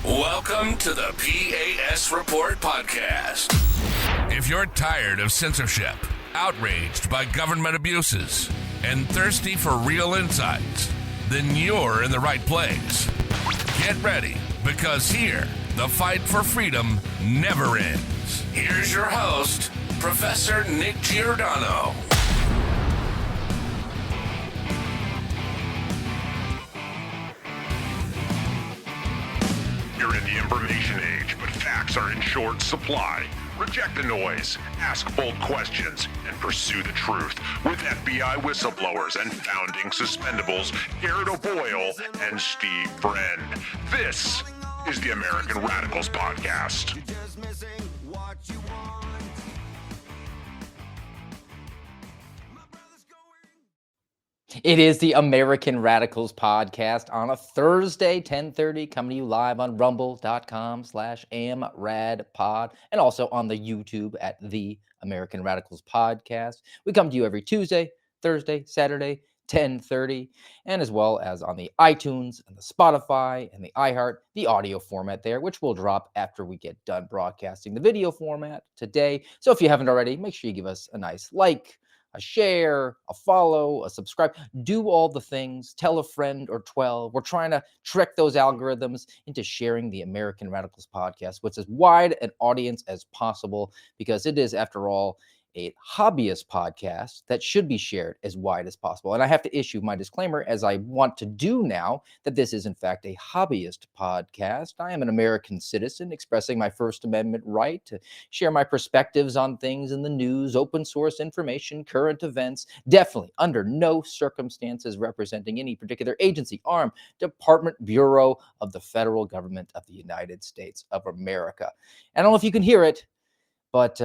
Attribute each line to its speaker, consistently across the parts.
Speaker 1: Welcome to the P.A.S. Report podcast. If you're tired of censorship, outraged by government abuses, and thirsty for real insights, then you're in the right place. Get ready, because here, the fight for freedom never ends. Here's your host, Professor Nick Giordano.
Speaker 2: You're in the information age, but facts are in short supply. Reject the noise, ask bold questions, and pursue the truth with FBI whistleblowers and founding suspendables Garrett O'Boyle and Steve Friend. This is the American Radicals Podcast.
Speaker 3: It is the American Radicals Podcast on a Thursday, 10:30, coming to you live on rumble.com/amradpod and also on the YouTube at the American Radicals Podcast. We come to you every Tuesday, Thursday, Saturday, 10:30, and as well as on the iTunes and the Spotify and the iHeart, the audio format there, which will drop after we get done broadcasting the video format today. So if you haven't already, make sure you give us a nice like, a share, a follow, a subscribe. Do all the things. Tell a friend or 12. We're trying to trick those algorithms into sharing the American Radicals Podcast with as wide an audience as possible, because it is, after all, a hobbyist podcast that should be shared as wide as possible. And I have to issue my disclaimer, as I want to do now, that this is in fact a hobbyist podcast. I am an American citizen expressing my First Amendment right to share my perspectives on things in the news, open source information, current events, definitely under no circumstances representing any particular agency, arm, department, bureau of the federal government of the United States of America. I don't know if you can hear it, but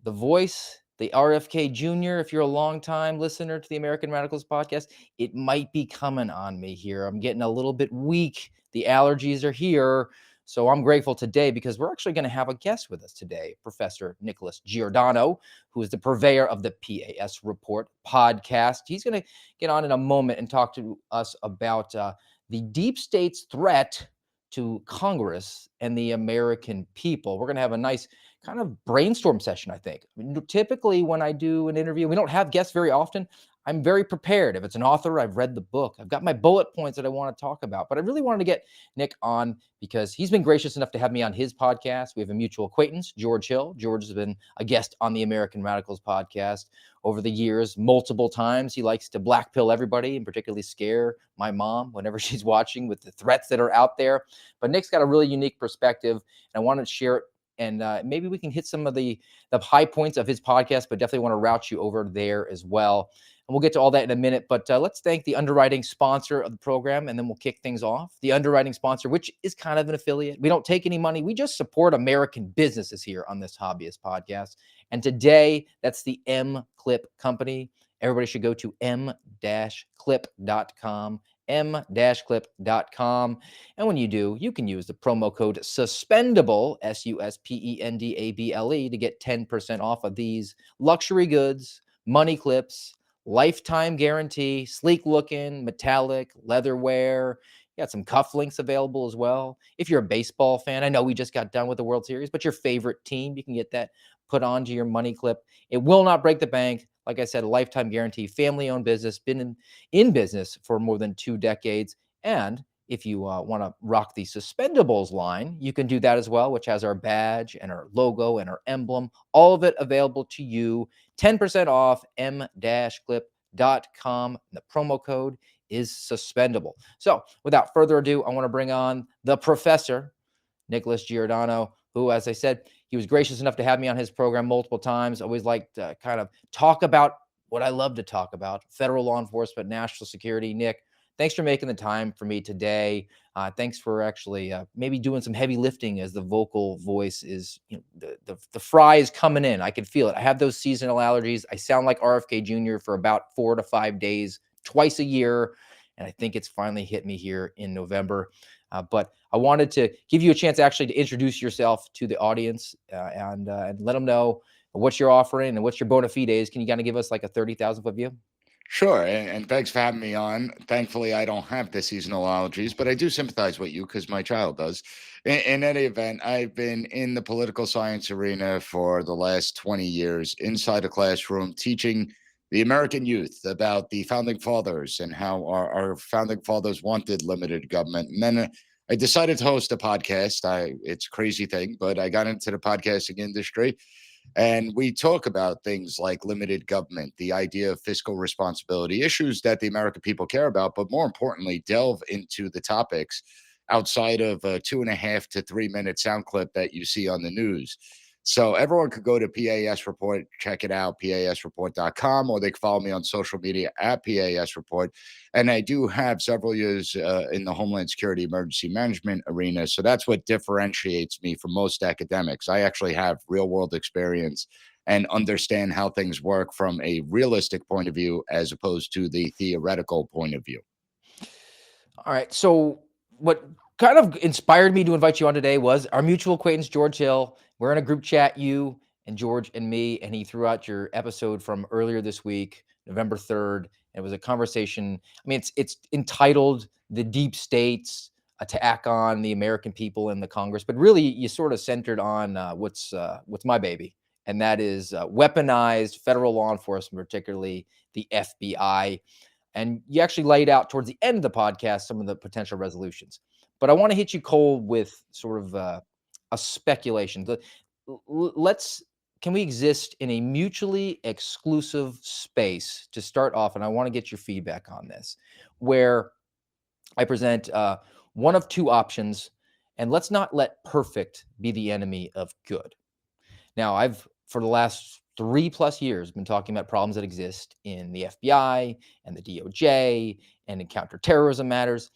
Speaker 3: the voice, the RFK Jr., if you're a longtime listener to the American Radicals Podcast, it might be coming on me here. I'm getting a little bit weak. The allergies are here. So I'm grateful today because we're actually going to have a guest with us today, Professor Nicholas Giordano, who is the purveyor of the P.A.S. Report podcast. He's going to get on in a moment and talk to us about the deep state's threat to Congress and the American people. We're going to have a nice kind of brainstorm session, I think. Typically, when I do an interview, we don't have guests very often. I'm very prepared. If it's an author, I've read the book. I've got my bullet points that I want to talk about. But I really wanted to get Nick on because he's been gracious enough to have me on his podcast. We have a mutual acquaintance, George Hill. George has been a guest on the American Radicals podcast over the years multiple times. He likes to blackpill everybody and particularly scare my mom whenever she's watching with the threats that are out there. But Nick's got a really unique perspective, and I wanted to share it. And maybe we can hit some of the high points of his podcast, but definitely want to route you over there as well. And we'll get to all that in a minute. But let's thank the underwriting sponsor of the program, and then we'll kick things off. The underwriting sponsor, which is kind of an affiliate. We don't take any money. We just support American businesses here on this hobbyist podcast. And today, that's the M-Clip Company. Everybody should go to m-clip.com. m-clip.com. And when you do, you can use the promo code SUSPENDABLE, SUSPENDABLE, to get 10% off of these luxury goods, money clips, lifetime guarantee, sleek looking, metallic, leatherware. You got some cufflinks available as well. If you're a baseball fan, I know we just got done with the World Series, but your favorite team, you can get that put onto your money clip. It will not break the bank. Like I said, a lifetime guarantee, family-owned business, been in business for more than 2 decades. And if you want to rock the Suspendables line, you can do that as well, which has our badge and our logo and our emblem, all of it available to you. 10% off, m-clip.com. The promo code is suspendable. So without further ado, I want to bring on the professor, Nicholas Giordano, who, as I said, he was gracious enough to have me on his program multiple times. Always like to kind of talk about what I love to talk about, federal law enforcement, national security. Nick, thanks for making the time for me today. Thanks for actually maybe doing some heavy lifting, as the vocal voice is, the fry is coming in. I can feel it. I have those seasonal allergies. I sound like RFK Jr. for about 4 to 5 days, twice a year. And I think it's finally hit me here in November. But I wanted to give you a chance actually to introduce yourself to the audience and let them know what you're offering and what your bona fides. Can you kind of give us like a 30,000 foot view?
Speaker 4: Sure, and thanks for having me on. Thankfully, I don't have the seasonal allergies, but I do sympathize with you because my child does. In any event, I've been in the political science arena for the last 20 years, inside a classroom, teaching the American youth about the founding fathers and how our founding fathers wanted limited government. And then I decided to host a podcast. It's a crazy thing, but I got into the podcasting industry and we talk about things like limited government, the idea of fiscal responsibility, issues that the American people care about, but more importantly, delve into the topics outside of a 2.5 to 3 minute sound clip that you see on the news. So everyone could go to PAS Report, check it out, pasreport.com, or they can follow me on social media at PAS Report. And I do have several years in the Homeland Security emergency management arena. So that's what differentiates me from most academics. I actually have real world experience and understand how things work from a realistic point of view as opposed to the theoretical point of view.
Speaker 3: All right. So what kind of inspired me to invite you on today was our mutual acquaintance, George Hill. We're in a group chat, you and George and me, and he threw out your episode from earlier this week, November 3rd. It was a conversation. I mean, it's entitled "The Deep State's Attack on the American People and the Congress," but really you sort of centered on what's my baby, and that is weaponized federal law enforcement, particularly the FBI. And you actually laid out towards the end of the podcast some of the potential resolutions. But I want to hit you cold with sort of a speculation. Let's can we exist in a mutually exclusive space to start off? And I want to get your feedback on this, where I present one of two options, and let's not let perfect be the enemy of good. Now, I've for the last 3+ years been talking about problems that exist in the FBI and the DOJ and in counterterrorism matters.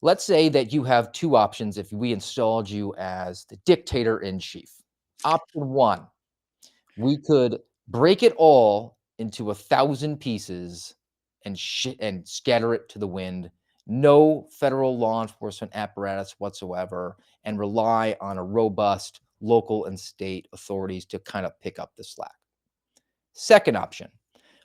Speaker 3: Let's say that you have two options if we installed you as the dictator in chief. Option one, we could break it all into 1,000 pieces and scatter it to the wind. No federal law enforcement apparatus whatsoever, and rely on a robust local and state authorities to kind of pick up the slack. Second option,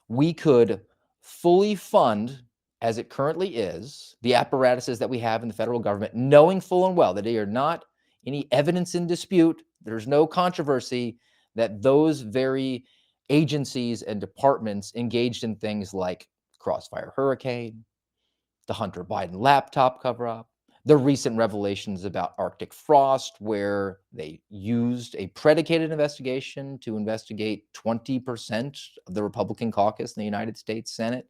Speaker 3: we could fully fund, as it currently is, the apparatuses that we have in the federal government, knowing full and well that they are not any evidence in dispute. There's no controversy that those very agencies and departments engaged in things like Crossfire Hurricane, the Hunter Biden laptop cover-up, the recent revelations about Arctic frost, where they used a predicated investigation to investigate 20% of the Republican caucus in the United States Senate.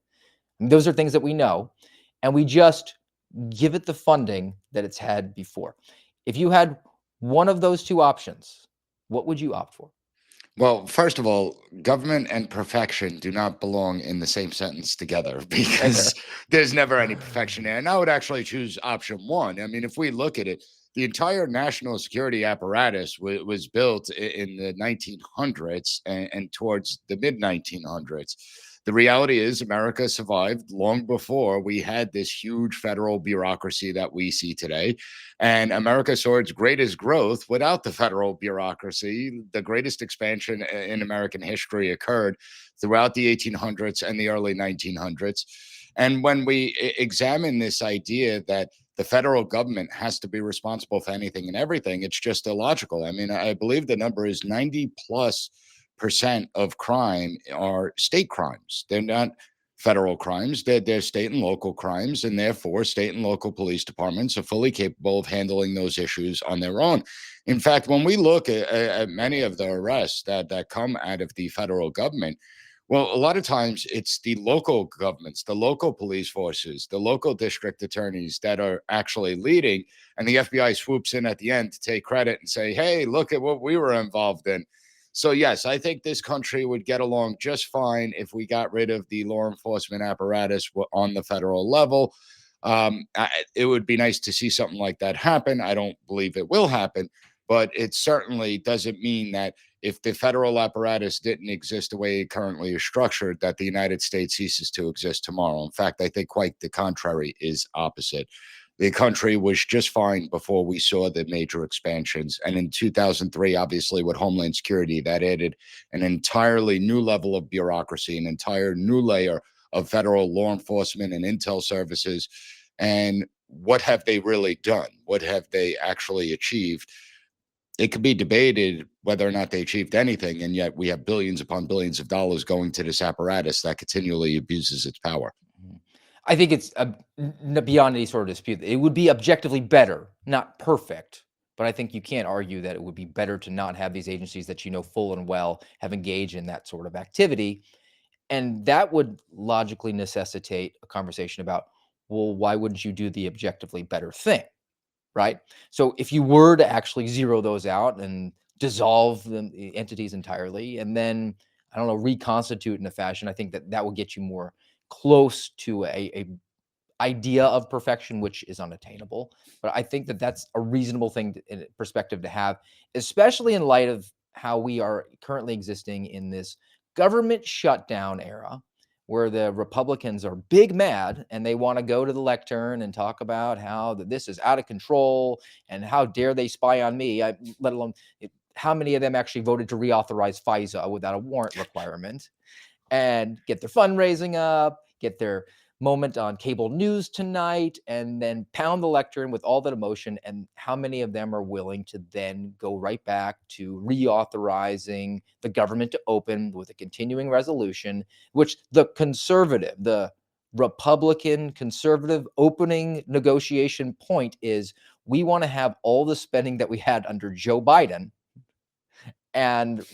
Speaker 3: I mean, those are things that we know, and we just give it the funding that it's had before. If you had one of those two options, what would you opt for?
Speaker 4: Well, first of all, government and perfection do not belong in the same sentence together because there's never any perfection there. And I would actually choose option one. I mean, if we look at it, the entire national security apparatus was built in the 1900s and towards the mid 1900s. The reality is, America survived long before we had this huge federal bureaucracy that we see today. And America saw its greatest growth without the federal bureaucracy. The greatest expansion in American history occurred throughout the 1800s and the early 1900s. And when we examine this idea that the federal government has to be responsible for anything and everything, it's just illogical. I mean, I believe the number is 90+% of crime are state crimes. They're not federal crimes. They're state and local crimes, and therefore state and local police departments are fully capable of handling those issues on their own. In fact, when we look at many of the arrests that come out of the federal government, well, a lot of times it's the local governments, the local police forces, the local district attorneys that are actually leading, and the FBI swoops in at the end to take credit and say, hey, look at what we were involved in. So, yes, I think this country would get along just fine if we got rid of the law enforcement apparatus on the federal level. It would be nice to see something like that happen. I don't believe it will happen, but it certainly doesn't mean that if the federal apparatus didn't exist the way it currently is structured, that the United States ceases to exist tomorrow. In fact, I think quite the contrary is opposite. The country was just fine before we saw the major expansions. And in 2003, obviously, with Homeland Security, that added an entirely new level of bureaucracy, an entire new layer of federal law enforcement and intel services. And what have they really done? What have they actually achieved? It could be debated whether or not they achieved anything, and yet we have billions upon billions of dollars going to this apparatus that continually abuses its power.
Speaker 3: I think it's beyond any sort of dispute. It would be objectively better, not perfect, but I think you can't argue that it would be better to not have these agencies that you know full and well have engaged in that sort of activity. And that would logically necessitate a conversation about, well, why wouldn't you do the objectively better thing? Right? So if you were to actually zero those out and dissolve the entities entirely, and then, I don't know, reconstitute in a fashion, I think that that will get you more close to a idea of perfection, which is unattainable. But I think that that's a reasonable thing in perspective to have, especially in light of how we are currently existing in this government shutdown era, where the Republicans are big mad and they want to go to the lectern and talk about how this is out of control and how dare they spy on me, let alone how many of them actually voted to reauthorize FISA without a warrant requirement, and get their fundraising up, get their moment on cable news tonight, and then pound the lectern with all that emotion. And how many of them are willing to then go right back to reauthorizing the government to open with a continuing resolution, which the Republican conservative opening negotiation point is, we want to have all the spending that we had under Joe Biden and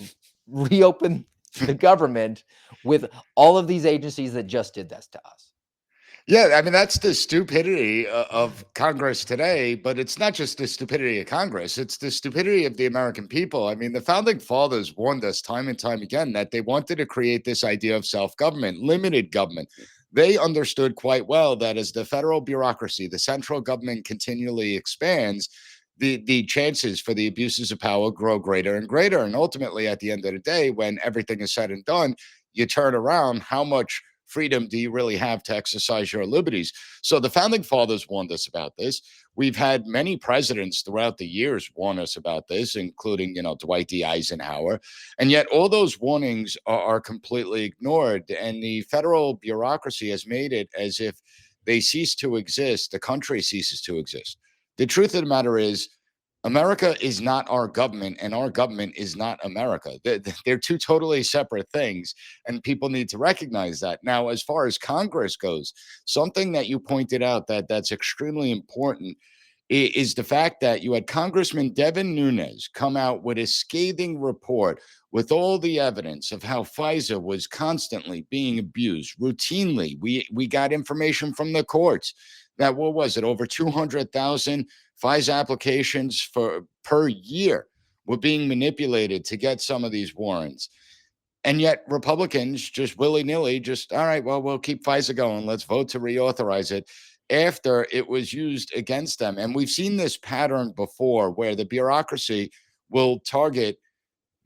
Speaker 3: reopen the government with all of these agencies that just did this to us.
Speaker 4: Yeah, I mean, that's the stupidity of Congress today, but it's not just the stupidity of Congress, it's the stupidity of the American people. I mean, the founding fathers warned us time and time again that they wanted to create this idea of self-government, limited government. They understood quite well that as the federal bureaucracy, the central government continually expands, the chances for the abuses of power grow greater and greater. And ultimately, at the end of the day, when everything is said and done, you turn around, how much freedom do you really have to exercise your liberties? So the founding fathers warned us about this. We've had many presidents throughout the years warn us about this, including, Dwight D. Eisenhower. And yet all those warnings are completely ignored. And the federal bureaucracy has made it as if they cease to exist, the country ceases to exist. The truth of the matter is, America is not our government, and our government is not America. They're two totally separate things, and people need to recognize that. Now, as far as Congress goes, something that you pointed out that's extremely important is the fact that you had Congressman Devin Nunes come out with a scathing report with all the evidence of how FISA was constantly being abused routinely. We got information from the courts that, what was it, over 200,000 FISA applications per year were being manipulated to get some of these warrants. And yet Republicans just willy-nilly all right, well, we'll keep FISA going. Let's vote to reauthorize it after it was used against them. And we've seen this pattern before where the bureaucracy will target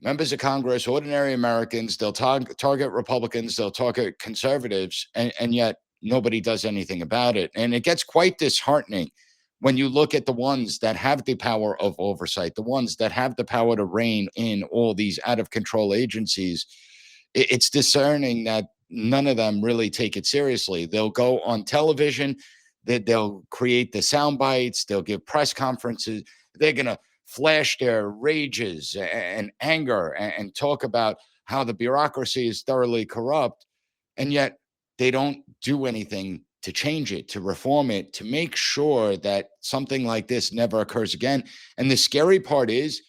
Speaker 4: members of Congress, ordinary Americans. They'll target Republicans, they'll target conservatives, and yet nobody does anything about it. And it gets quite disheartening when you look at the ones that have the power of oversight, the ones that have the power to rein in all these out of control agencies. It's discerning that none of them really take it seriously. They'll go on television, they'll create the sound bites, they'll give press conferences, they're going to flash their rages and anger and talk about how the bureaucracy is thoroughly corrupt. And yet they don't do anything to change it, to reform it, to make sure that something like this never occurs again. And the scary part is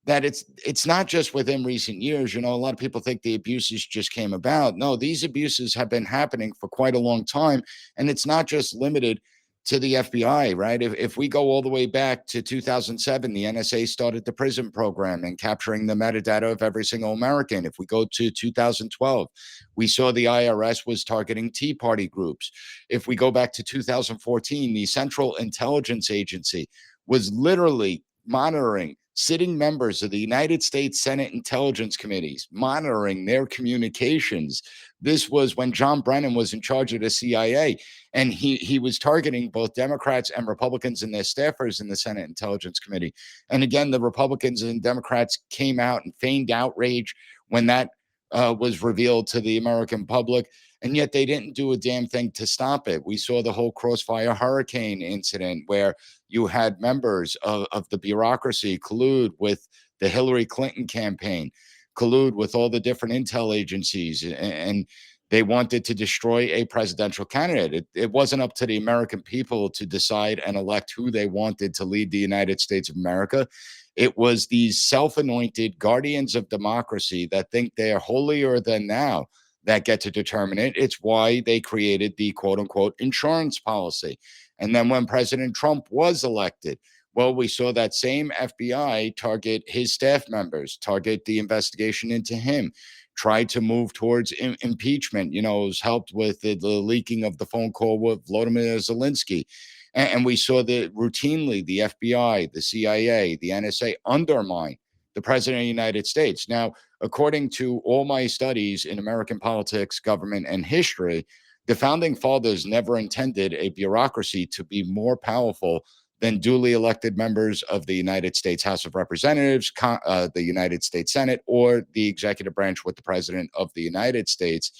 Speaker 4: that it's not just within recent years. A lot of people think the abuses just came about. No, these abuses have been happening for quite a long time. And it's not just limited to the FBI, right? If we go all the way back to 2007, the NSA started the PRISM program and capturing the metadata of every single American. If we go to 2012, we saw the IRS was targeting Tea Party groups. If we go back to 2014, the Central Intelligence Agency was literally monitoring sitting members of the United States Senate Intelligence Committees, monitoring their communications. This was when John Brennan was in charge of the CIA, and he was targeting both Democrats and Republicans and their staffers in the Senate Intelligence Committee. And again, the Republicans and Democrats came out and feigned outrage when that was revealed to the American public, and yet they didn't do a damn thing to stop it. We saw the whole Crossfire Hurricane incident where you had members of the bureaucracy collude with the Hillary Clinton campaign, collude with all the different intel agencies, and they wanted to destroy a presidential candidate. It wasn't up to the American people to decide and elect who they wanted to lead the United States of America. It was these self-anointed guardians of democracy that think they are holier than thou that get to determine it. It's why they created the quote unquote insurance policy. And then when President Trump was elected, well, we saw that same FBI target his staff members, target the investigation into him, tried to move towards impeachment. You know, it was helped with the leaking of the phone call with Volodymyr Zelensky. And we saw that routinely the FBI, the CIA, the NSA undermine the president of the United States. Now, according to all my studies in American politics, government, and history, the founding fathers never intended a bureaucracy to be more powerful than duly elected members of the United States House of Representatives, the United States Senate, or the executive branch with the president of the United States.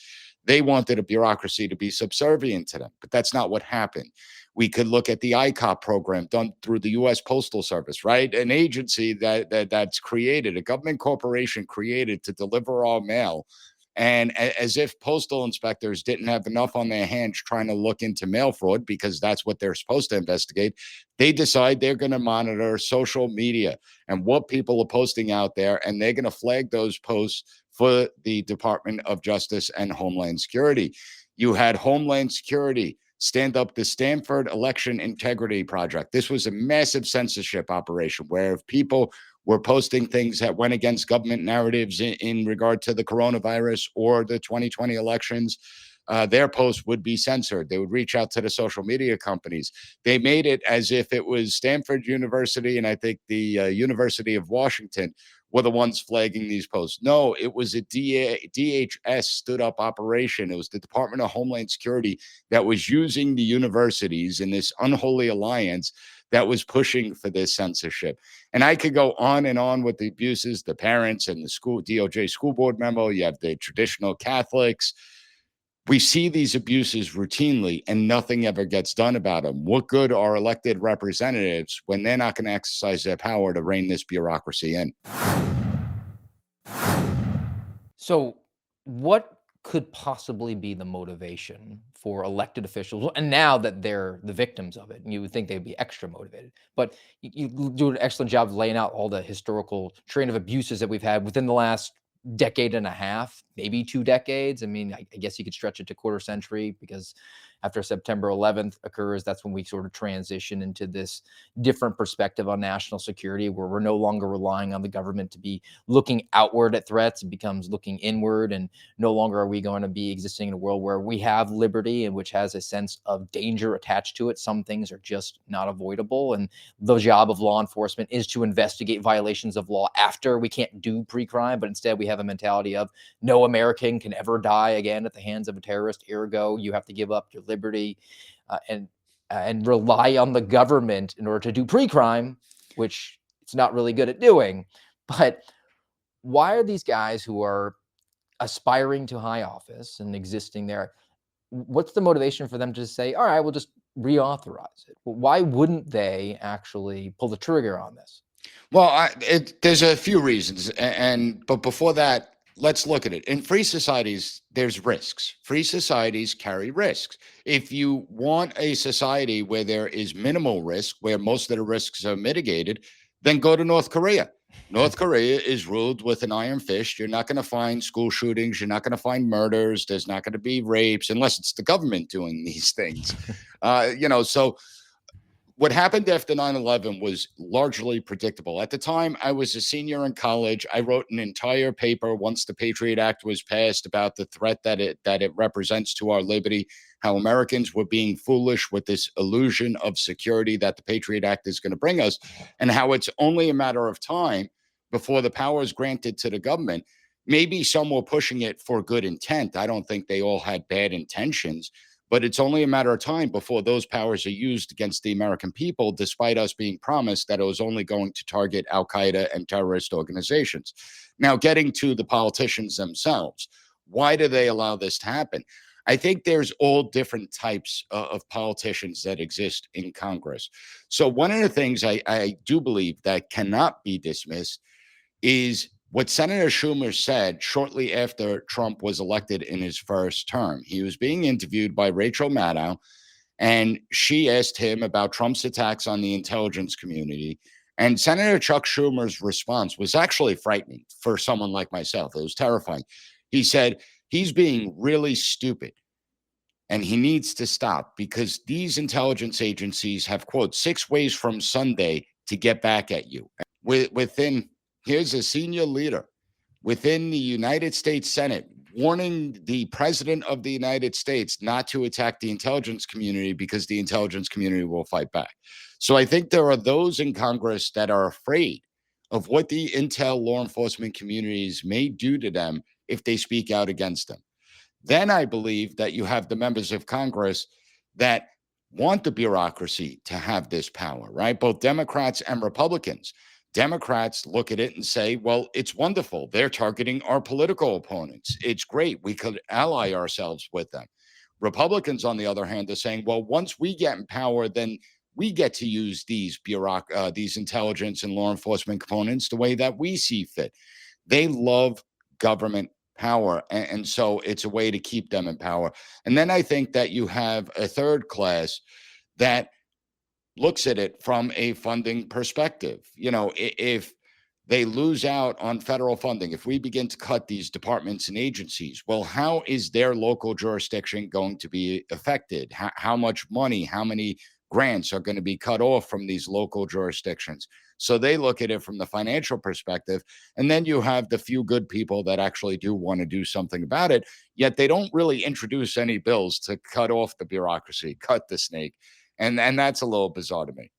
Speaker 4: They wanted a bureaucracy to be subservient to them, but that's not what happened. We could look at the ICOP program done through the U.S. Postal Service, right? An agency that's created, a government corporation created to deliver our mail. And as if postal inspectors didn't have enough on their hands trying to look into mail fraud, because that's what they're supposed to investigate, they decide they're going to monitor social media and what people are posting out there, and they're going to flag those posts for the Department of Justice and Homeland Security. You had Homeland Security stand up the Stanford Election Integrity Project. This was a massive censorship operation where if people were posting things that went against government narratives in regard to the coronavirus or the 2020 elections, their posts would be censored. They would reach out to the social media companies. They made it as if it was Stanford University and I think the University of Washington were the ones flagging these posts. No, it was a DHS stood up operation. It was the Department of Homeland Security that was using the universities in this unholy alliance that was pushing for this censorship. And I could go on and on with the abuses, the parents and the school DOJ school board memo. You have the traditional Catholics. We see these abuses routinely and nothing ever gets done about them. What good are elected representatives when they're not going to exercise their power to rein this bureaucracy in?
Speaker 3: So, what could possibly be the motivation for elected officials? And now that they're the victims of it, you would think they'd be extra motivated. But you do an excellent job of laying out all the historical train of abuses that we've had within the last decade and a half, maybe 2 decades. I mean, I guess you could stretch it to quarter century, because after September 11th occurs, that's when we sort of transition into this different perspective on national security, where we're no longer relying on the government to be looking outward at threats. It becomes looking inward, and no longer are we going to be existing in a world where we have liberty and which has a sense of danger attached to it. Some things are just not avoidable, and the job of law enforcement is to investigate violations of law after. We can't do pre-crime, but instead we have a mentality of no American can ever die again at the hands of a terrorist. Ergo, you have to give up your liberty and rely on the government in order to do pre-crime, which it's not really good at doing. But why are these guys who are aspiring to high office and existing there, what's the motivation for them to say, all right, we'll just reauthorize it? Why wouldn't they actually pull the trigger on this?
Speaker 4: Well, there's a few reasons, but before that, let's look at it. In free societies, there's risks. Free societies carry risks. If you want a society where there is minimal risk, where most of the risks are mitigated, then go to North Korea. North Korea is ruled with an iron fist. You're not going to find school shootings. You're not going to find murders. There's not going to be rapes unless it's the government doing these things. So what happened after 9/11 was largely predictable. At the time, I was a senior in college. I wrote an entire paper once the Patriot Act was passed about the threat that it represents to our liberty, how Americans were being foolish with this illusion of security that the Patriot Act is going to bring us, and how it's only a matter of time before the powers granted to the government. Maybe some were pushing it for good intent. I don't think they all had bad intentions. but it's only a matter of time before those powers are used against the American people, despite us being promised that it was only going to target Al-Qaeda and terrorist organizations. Now, getting to the politicians themselves, why do they allow this to happen? I think there's all different types of politicians that exist in Congress. So one of the things I do believe that cannot be dismissed is what Senator Schumer said shortly after Trump was elected in his first term. He was being interviewed by Rachel Maddow, and she asked him about Trump's attacks on the intelligence community. And Senator Chuck Schumer's response was actually frightening for someone like myself. It was terrifying. He said, he's being really stupid and he needs to stop because these intelligence agencies have, quote, 6 ways from Sunday to get back at you. Here's a senior leader within the United States Senate warning the president of the United States not to attack the intelligence community because the intelligence community will fight back. So I think there are those in Congress that are afraid of what the intel law enforcement communities may do to them if they speak out against them. Then I believe that you have the members of Congress that want the bureaucracy to have this power, right? Both Democrats and Republicans. Democrats look at it and say, well, it's wonderful. They're targeting our political opponents. It's great. We could ally ourselves with them. Republicans, on the other hand, are saying, well, once we get in power, then we get to use these intelligence and law enforcement components the way that we see fit. They love government power. And so it's a way to keep them in power. And then I think that you have a third class that looks at it from a funding perspective. You know, if they lose out on federal funding, if we begin to cut these departments and agencies, well, how is their local jurisdiction going to be affected? How much money, how many grants are going to be cut off from these local jurisdictions? So they look at it from the financial perspective. And then you have the few good people that actually do want to do something about it, yet they don't really introduce any bills to cut off the bureaucracy, cut the snake. And that's a little bizarre to me.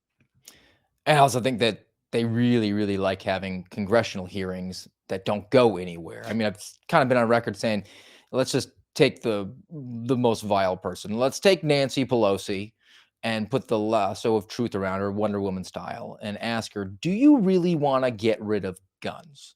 Speaker 3: I also think that they really, really like having congressional hearings that don't go anywhere. I mean, I've kind of been on record saying, let's just take the most vile person. Let's take Nancy Pelosi and put the lasso of truth around her, Wonder Woman style, and ask her, do you really want to get rid of guns?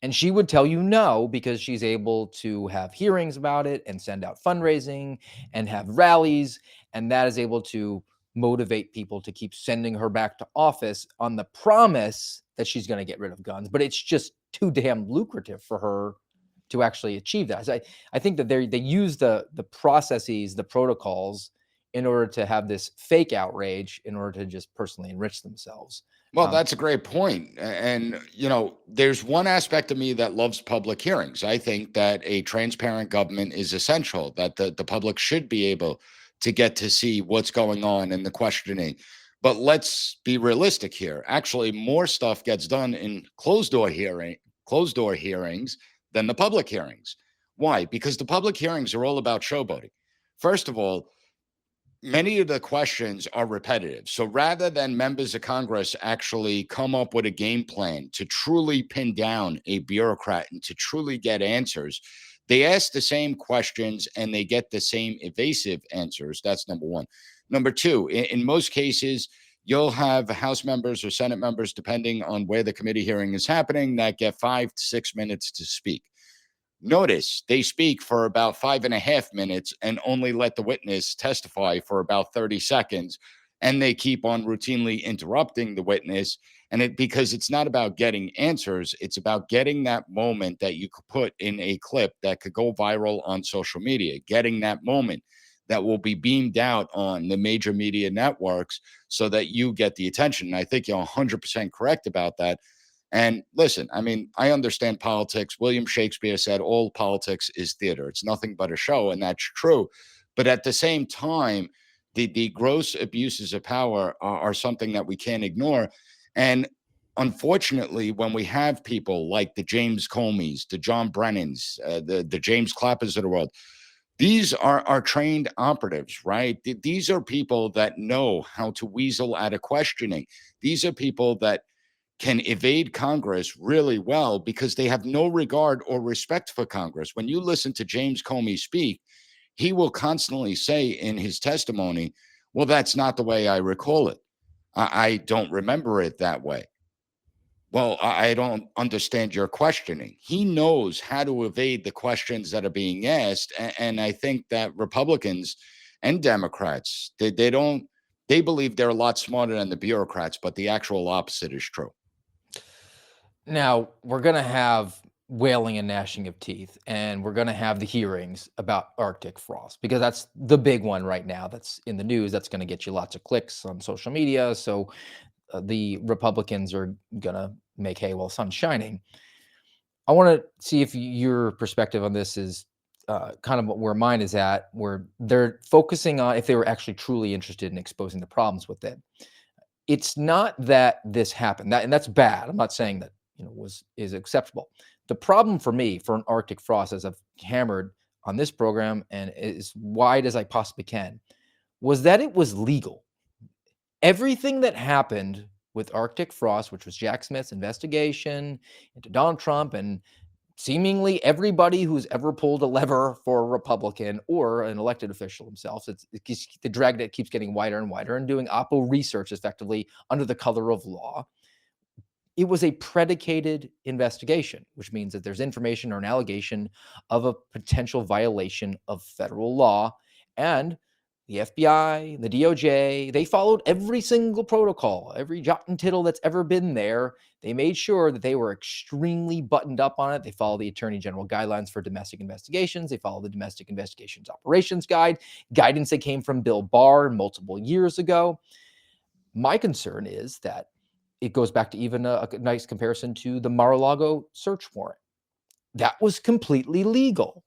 Speaker 3: And she would tell you no, because she's able to have hearings about it and send out fundraising and have rallies. And that is able to motivate people to keep sending her back to office on the promise that she's going to get rid of guns. But it's just too damn lucrative for her to actually achieve that. So I think that they use the processes, the protocols, in order to have this fake outrage, in order to just personally enrich themselves.
Speaker 4: Well, that's a great point. And, you know, there's one aspect of me that loves public hearings. I think that a transparent government is essential, that the public should be able to get to see what's going on in the questioning. But let's be realistic here. Actually, more stuff gets done in closed door hearings than the public hearings. Why? Because the public hearings are all about showboating. First of all, many of the questions are repetitive. So rather than members of Congress actually come up with a game plan to truly pin down a bureaucrat and to truly get answers, they ask the same questions and they get the same evasive answers. That's number one. Number two, in most cases, you'll have House members or Senate members, depending on where the committee hearing is happening, that get 5 to 6 minutes to speak. Notice they speak for about 5.5 minutes and only let the witness testify for about 30 seconds. And they keep on routinely interrupting the witness. And because it's not about getting answers, it's about getting that moment that you could put in a clip that could go viral on social media, getting that moment that will be beamed out on the major media networks so that you get the attention. And I think you're 100% correct about that. And listen, I mean, I understand politics. William Shakespeare said all politics is theater. It's nothing but a show, and that's true. But at the same time, the gross abuses of power are something that we can't ignore. And unfortunately, when we have people like the James Comeys, the John Brennans, the James Clappers of the world, these are trained operatives, right? These are people that know how to weasel out of questioning. These are people that can evade Congress really well because they have no regard or respect for Congress. When you listen to James Comey speak, he will constantly say in his testimony, well, that's not the way I recall it. I don't remember it that way. Well, I don't understand your questioning. He knows how to evade the questions that are being asked. And I think that Republicans and Democrats, they don't, they believe they're a lot smarter than the bureaucrats, but the actual opposite is true.
Speaker 3: Now, we're going to have wailing and gnashing of teeth, and we're going to have the hearings about Arctic frost, because that's the big one right now that's in the news. That's going to get you lots of clicks on social media. So the Republicans are going to make hay while the sun's shining. I want to see if your perspective on this is kind of where mine is at, where they're focusing on if they were actually truly interested in exposing the problems with it. It's not that this happened, and that's bad. I'm not saying that is acceptable. The problem for me for an Arctic frost, as I've hammered on this program and as wide as I possibly can, was that it was legal. Everything that happened with Arctic frost, which was Jack Smith's investigation into Donald Trump and seemingly everybody who's ever pulled a lever for a Republican or an elected official himself, the dragnet keeps getting wider and wider, and doing oppo research effectively under the color of law. It was a predicated investigation, which means that there's information or an allegation of a potential violation of federal law. And the FBI, the DOJ, they followed every single protocol, every jot and tittle that's ever been there. They made sure that they were extremely buttoned up on it. They followed the Attorney General guidelines for domestic investigations. They followed the Domestic Investigations Operations Guide, guidance that came from Bill Barr multiple years ago. My concern is that it goes back to even a nice comparison to the Mar-a-Lago search warrant. That was completely legal.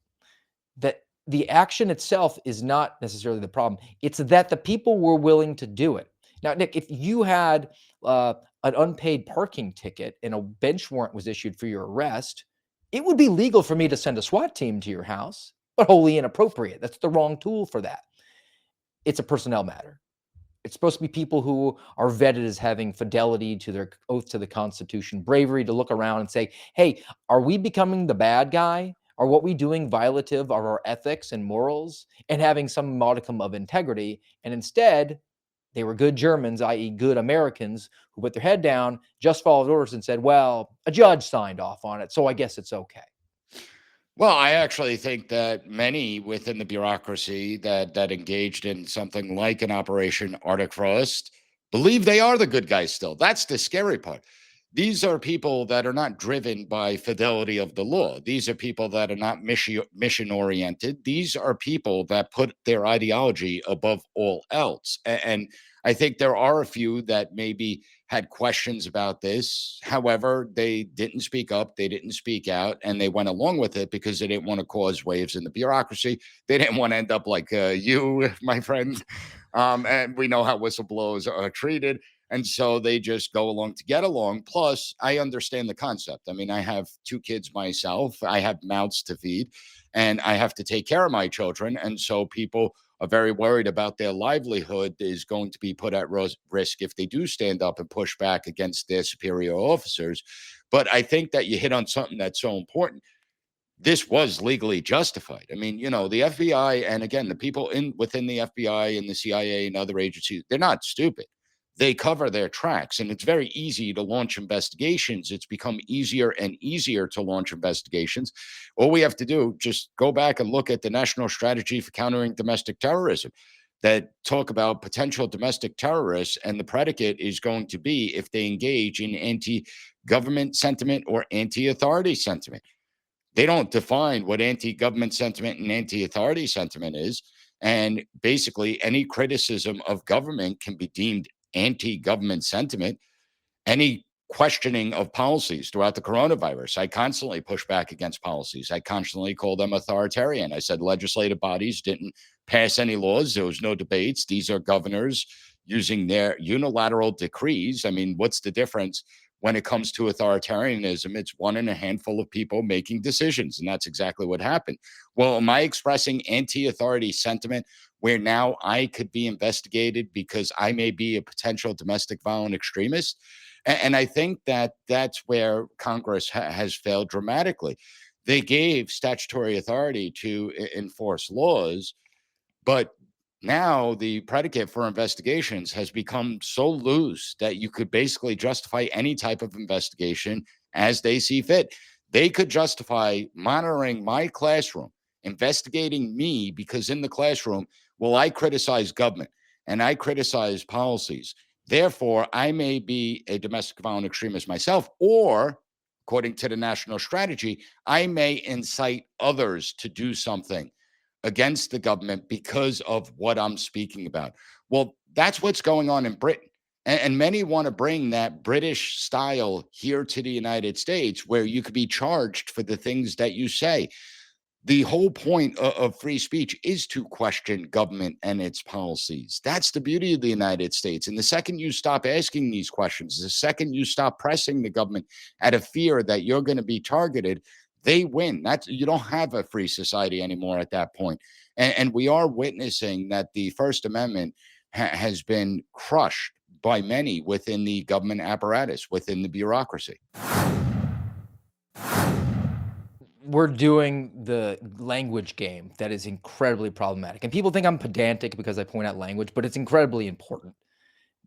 Speaker 3: That the action itself is not necessarily the problem. It's that the people were willing to do it. Now, Nick, if you had an unpaid parking ticket and a bench warrant was issued for your arrest, it would be legal for me to send a SWAT team to your house, but wholly inappropriate. That's the wrong tool for that. It's a personnel matter. It's supposed to be people who are vetted as having fidelity to their oath to the Constitution, bravery to look around and say, hey, are we becoming the bad guy? Are what we doing violative of our ethics and morals, and having some modicum of integrity? And instead, they were good Germans, i.e. good Americans, who put their head down, just followed orders and said, well, a judge signed off on it, so I guess it's okay.
Speaker 4: Well, I actually think that many within the bureaucracy that engaged in something like an Operation Arctic Frost believe they are the good guys still. That's the scary part. These are people that are not driven by fidelity of the law. These are people that are not mission oriented. These are people that put their ideology above all else. And I think there are a few that maybe had questions about this. However, they didn't speak up, they didn't speak out, and they went along with it because they didn't want to cause waves in the bureaucracy. They didn't want to end up like you, my friend. And we know how whistleblowers are treated. And so they just go along to get along. Plus, I understand the concept. I mean, I have 2 kids myself, I have mouths to feed, and I have to take care of my children. And so people are very worried about their livelihood is going to be put at risk if they do stand up and push back against their superior officers. But I think that you hit on something that's so important. This was legally justified. I mean, the FBI, and again, the people within the FBI and the CIA and other agencies, they're not stupid. They cover their tracks, and it's very easy to launch investigations. It's become easier and easier to launch investigations. All we have to do, just go back and look at the National Strategy for Countering Domestic Terrorism that talk about potential domestic terrorists, and the predicate is going to be if they engage in anti-government sentiment or anti-authority sentiment. They don't define what anti-government sentiment and anti-authority sentiment is. And basically, any criticism of government can be deemed anti-government sentiment. Any questioning of policies throughout the coronavirus, I constantly push back against policies. I constantly call them authoritarian. I said legislative bodies didn't pass any laws. There was no debates. These are governors using their unilateral decrees. I mean, what's the difference? When it comes to authoritarianism, it's one in a handful of people making decisions. And that's exactly what happened. Well, am I expressing anti-authority sentiment where now I could be investigated because I may be a potential domestic violent extremist? And I think that that's where Congress has failed dramatically. They gave statutory authority to enforce laws, but now the predicate for investigations has become so loose that you could basically justify any type of investigation as they see fit. They could justify monitoring my classroom, investigating me, because in the classroom, well, I criticize government and I criticize policies. Therefore, I may be a domestic violent extremist myself, or according to the national strategy, I may incite others to do something against the government because of what I'm speaking about. Well, that's what's going on in Britain. And many want to bring that British style here to the United States, where you could be charged for the things that you say. The whole point of free speech is to question government and its policies. That's the beauty of the United States. And the second you stop asking these questions, the second you stop pressing the government out of fear that you're going to be targeted, they win. That's, you don't have a free society anymore at that point. And we are witnessing that the First Amendment has been crushed by many within the government apparatus, within the bureaucracy.
Speaker 3: We're doing the language game that is incredibly problematic. And people think I'm pedantic because I point out language, but it's incredibly important.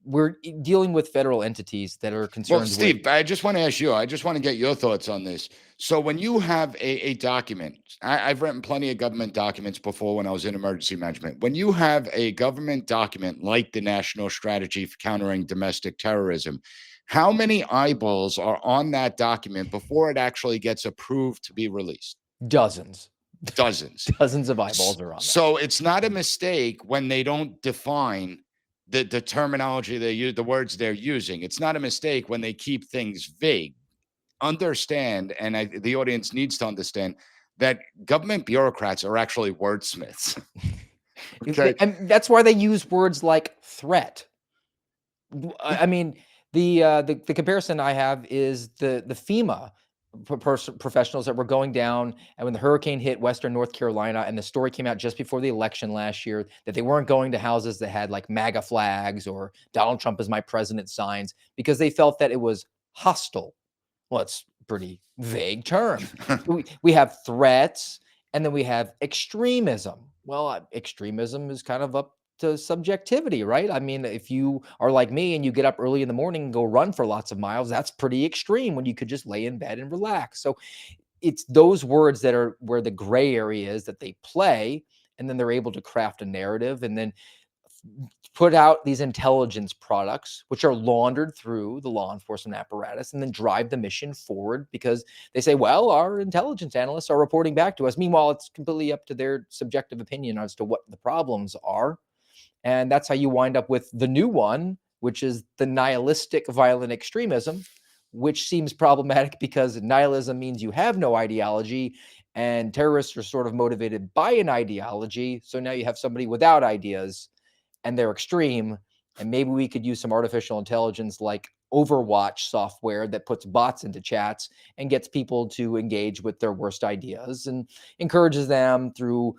Speaker 3: We're dealing with federal entities that are concerned
Speaker 4: Well, Steve,
Speaker 3: with...
Speaker 4: I just want to ask you, I just want to get your thoughts on this. So when you have a document, I've written plenty of government documents before when I was in emergency management. When you have a government document like the National Strategy for Countering Domestic Terrorism, how many eyeballs are on that document before it actually gets approved to be released?
Speaker 3: Dozens.
Speaker 4: Dozens.
Speaker 3: Dozens of eyeballs are on that.
Speaker 4: So it's not a mistake when they don't define the terminology they use, the words they're using. It's not a mistake when they keep things vague. Understand, and the audience needs to understand, that government bureaucrats are actually wordsmiths. Okay.
Speaker 3: And that's why they use words like threat. I mean, the comparison I have is the FEMA professionals that were going down, and when the hurricane hit Western North Carolina, and the story came out just before the election last year that they weren't going to houses that had like MAGA flags or Donald Trump is my president signs because they felt that it was hostile. Well, it's a pretty vague term. We have threats, and then we have extremism. Well, extremism is kind of up to subjectivity, right? I mean, if you are like me and you get up early in the morning and go run for lots of miles, that's pretty extreme when you could just lay in bed and relax. So it's those words that are where the gray area is that they play, and then they're able to craft a narrative and then put out these intelligence products, which are laundered through the law enforcement apparatus, and then drive the mission forward because they say, well, our intelligence analysts are reporting back to us. Meanwhile, it's completely up to their subjective opinion as to what the problems are. And that's how you wind up with the new one, which is the nihilistic violent extremism, which seems problematic because nihilism means you have no ideology, and terrorists are sort of motivated by an ideology. So now you have somebody without ideas, and they're extreme. And maybe we could use some artificial intelligence like Overwatch software that puts bots into chats and gets people to engage with their worst ideas and encourages them through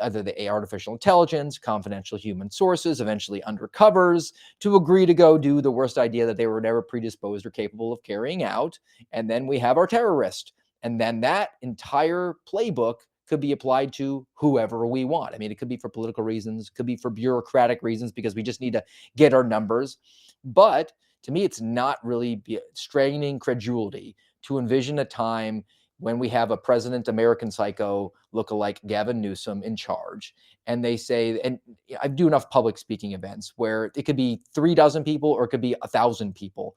Speaker 3: either the artificial intelligence, confidential human sources, eventually undercovers, to agree to go do the worst idea that they were never predisposed or capable of carrying out. And then we have our terrorist. And then that entire playbook could be applied to whoever we want. I mean, it could be for political reasons, could be for bureaucratic reasons, because we just need to get our numbers. But to me, it's not really straining credulity to envision a time when we have a president, American psycho lookalike Gavin Newsom in charge. And they say, and I do enough public speaking events where it could be 36 people or it could be 1,000 people.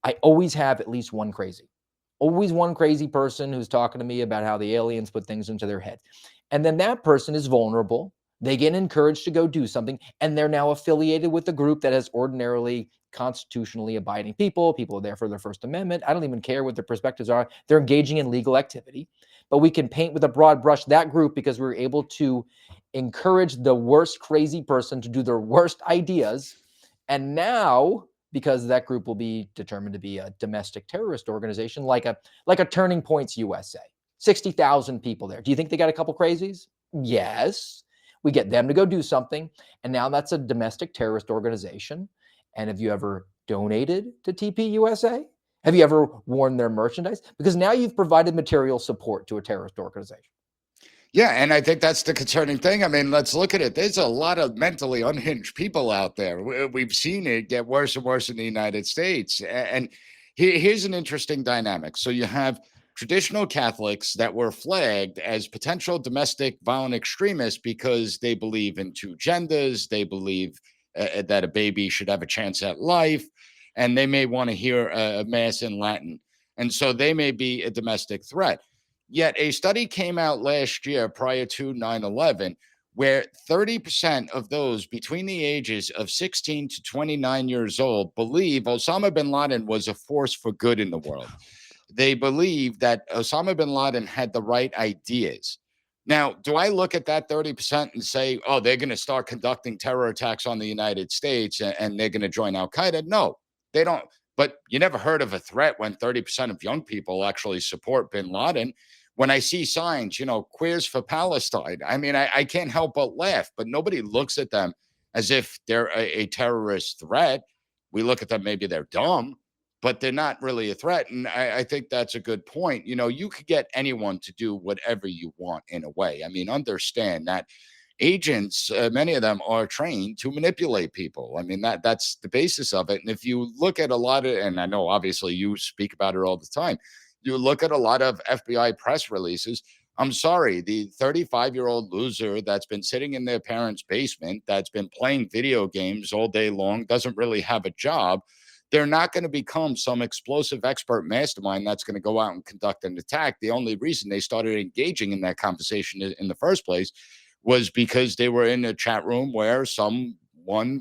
Speaker 3: I always have at least one crazy. Always one crazy person who's talking to me about how the aliens put things into their head. And then that person is vulnerable. They get encouraged to go do something, and they're now affiliated with a group that has ordinarily constitutionally abiding people. People are there for their First Amendment. I don't even care what their perspectives are. They're engaging in legal activity. But we can paint with a broad brush that group because we're able to encourage the worst crazy person to do their worst ideas. And now, because that group will be determined to be a domestic terrorist organization, like a Turning Points USA. 60,000 people there. Do you think they got a couple crazies? Yes. We get them to go do something, and now that's a domestic terrorist organization. And have you ever donated to TPUSA? Have you ever worn their merchandise? Because now you've provided material support to a terrorist organization.
Speaker 4: Yeah, and I think that's the concerning thing. I mean, let's look at it. There's a lot of mentally unhinged people out there. We've seen it get worse and worse in the United States. And here's an interesting dynamic. So you have traditional Catholics that were flagged as potential domestic violent extremists because they believe in two genders, they believe that a baby should have a chance at life, and they may want to hear a mass in Latin. And so they may be a domestic threat. Yet a study came out last year prior to 9/11 where 30% of those between the ages of 16 to 29 years old believe Osama bin Laden was a force for good in the world. They believe that Osama bin Laden had the right ideas. Now, do I look at that 30% and say, oh, they're going to start conducting terror attacks on the United States and they're going to join Al Qaeda? No, they don't. But you never heard of a threat when 30% of young people actually support bin Laden. When I see signs, queers for Palestine, I mean, I can't help but laugh, but nobody looks at them as if they're a terrorist threat. We look at them, maybe they're dumb, but they're not really a threat. And I think that's a good point. You could get anyone to do whatever you want in a way. I mean, understand that agents, many of them are trained to manipulate people. I mean, that's the basis of it. And if you look at a lot of, and I know obviously you speak about it all the time, you look at a lot of FBI press releases. I'm sorry, the 35-year-old loser that's been sitting in their parents' basement, that's been playing video games all day long, doesn't really have a job. They're not going to become some explosive expert mastermind that's going to go out and conduct an attack. The only reason they started engaging in that conversation in the first place was because they were in a chat room where someone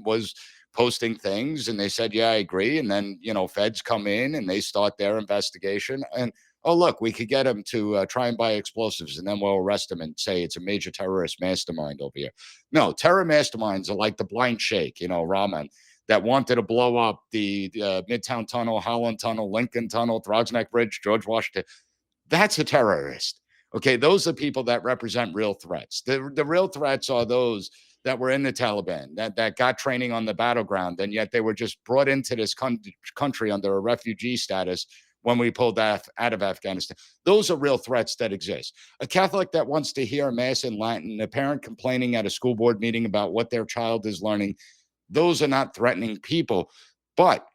Speaker 4: was posting things and they said, yeah, I agree. And then, feds come in and they start their investigation and, oh, look, we could get them to try and buy explosives and then we'll arrest them and say it's a major terrorist mastermind over here. No, terror masterminds are like the blind sheikh, Rahman, that wanted to blow up the Midtown Tunnel, Holland Tunnel, Lincoln Tunnel, Throgs Neck Bridge, George Washington. That's a terrorist. Okay, those are people that represent real threats. The real threats are those that were in the Taliban, that got training on the battleground, and yet they were just brought into this country under a refugee status when we pulled out of Afghanistan. Those are real threats that exist. A Catholic that wants to hear Mass in Latin, a parent complaining at a school board meeting about what their child is learning, those are not threatening people. But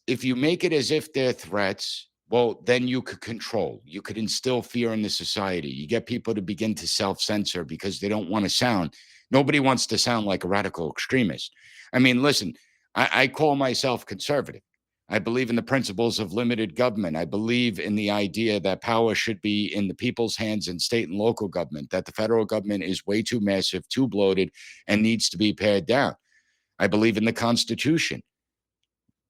Speaker 4: if you make it as if they're threats, well, then you could control. You could instill fear in the society. You get people to begin to self-censor because they don't want to sound. Nobody wants to sound like a radical extremist. I mean, listen, I call myself conservative. I believe in the principles of limited government. I believe in the idea that power should be in the people's hands in state and local government, that the federal government is way too massive, too bloated, and needs to be pared down. I believe in the Constitution.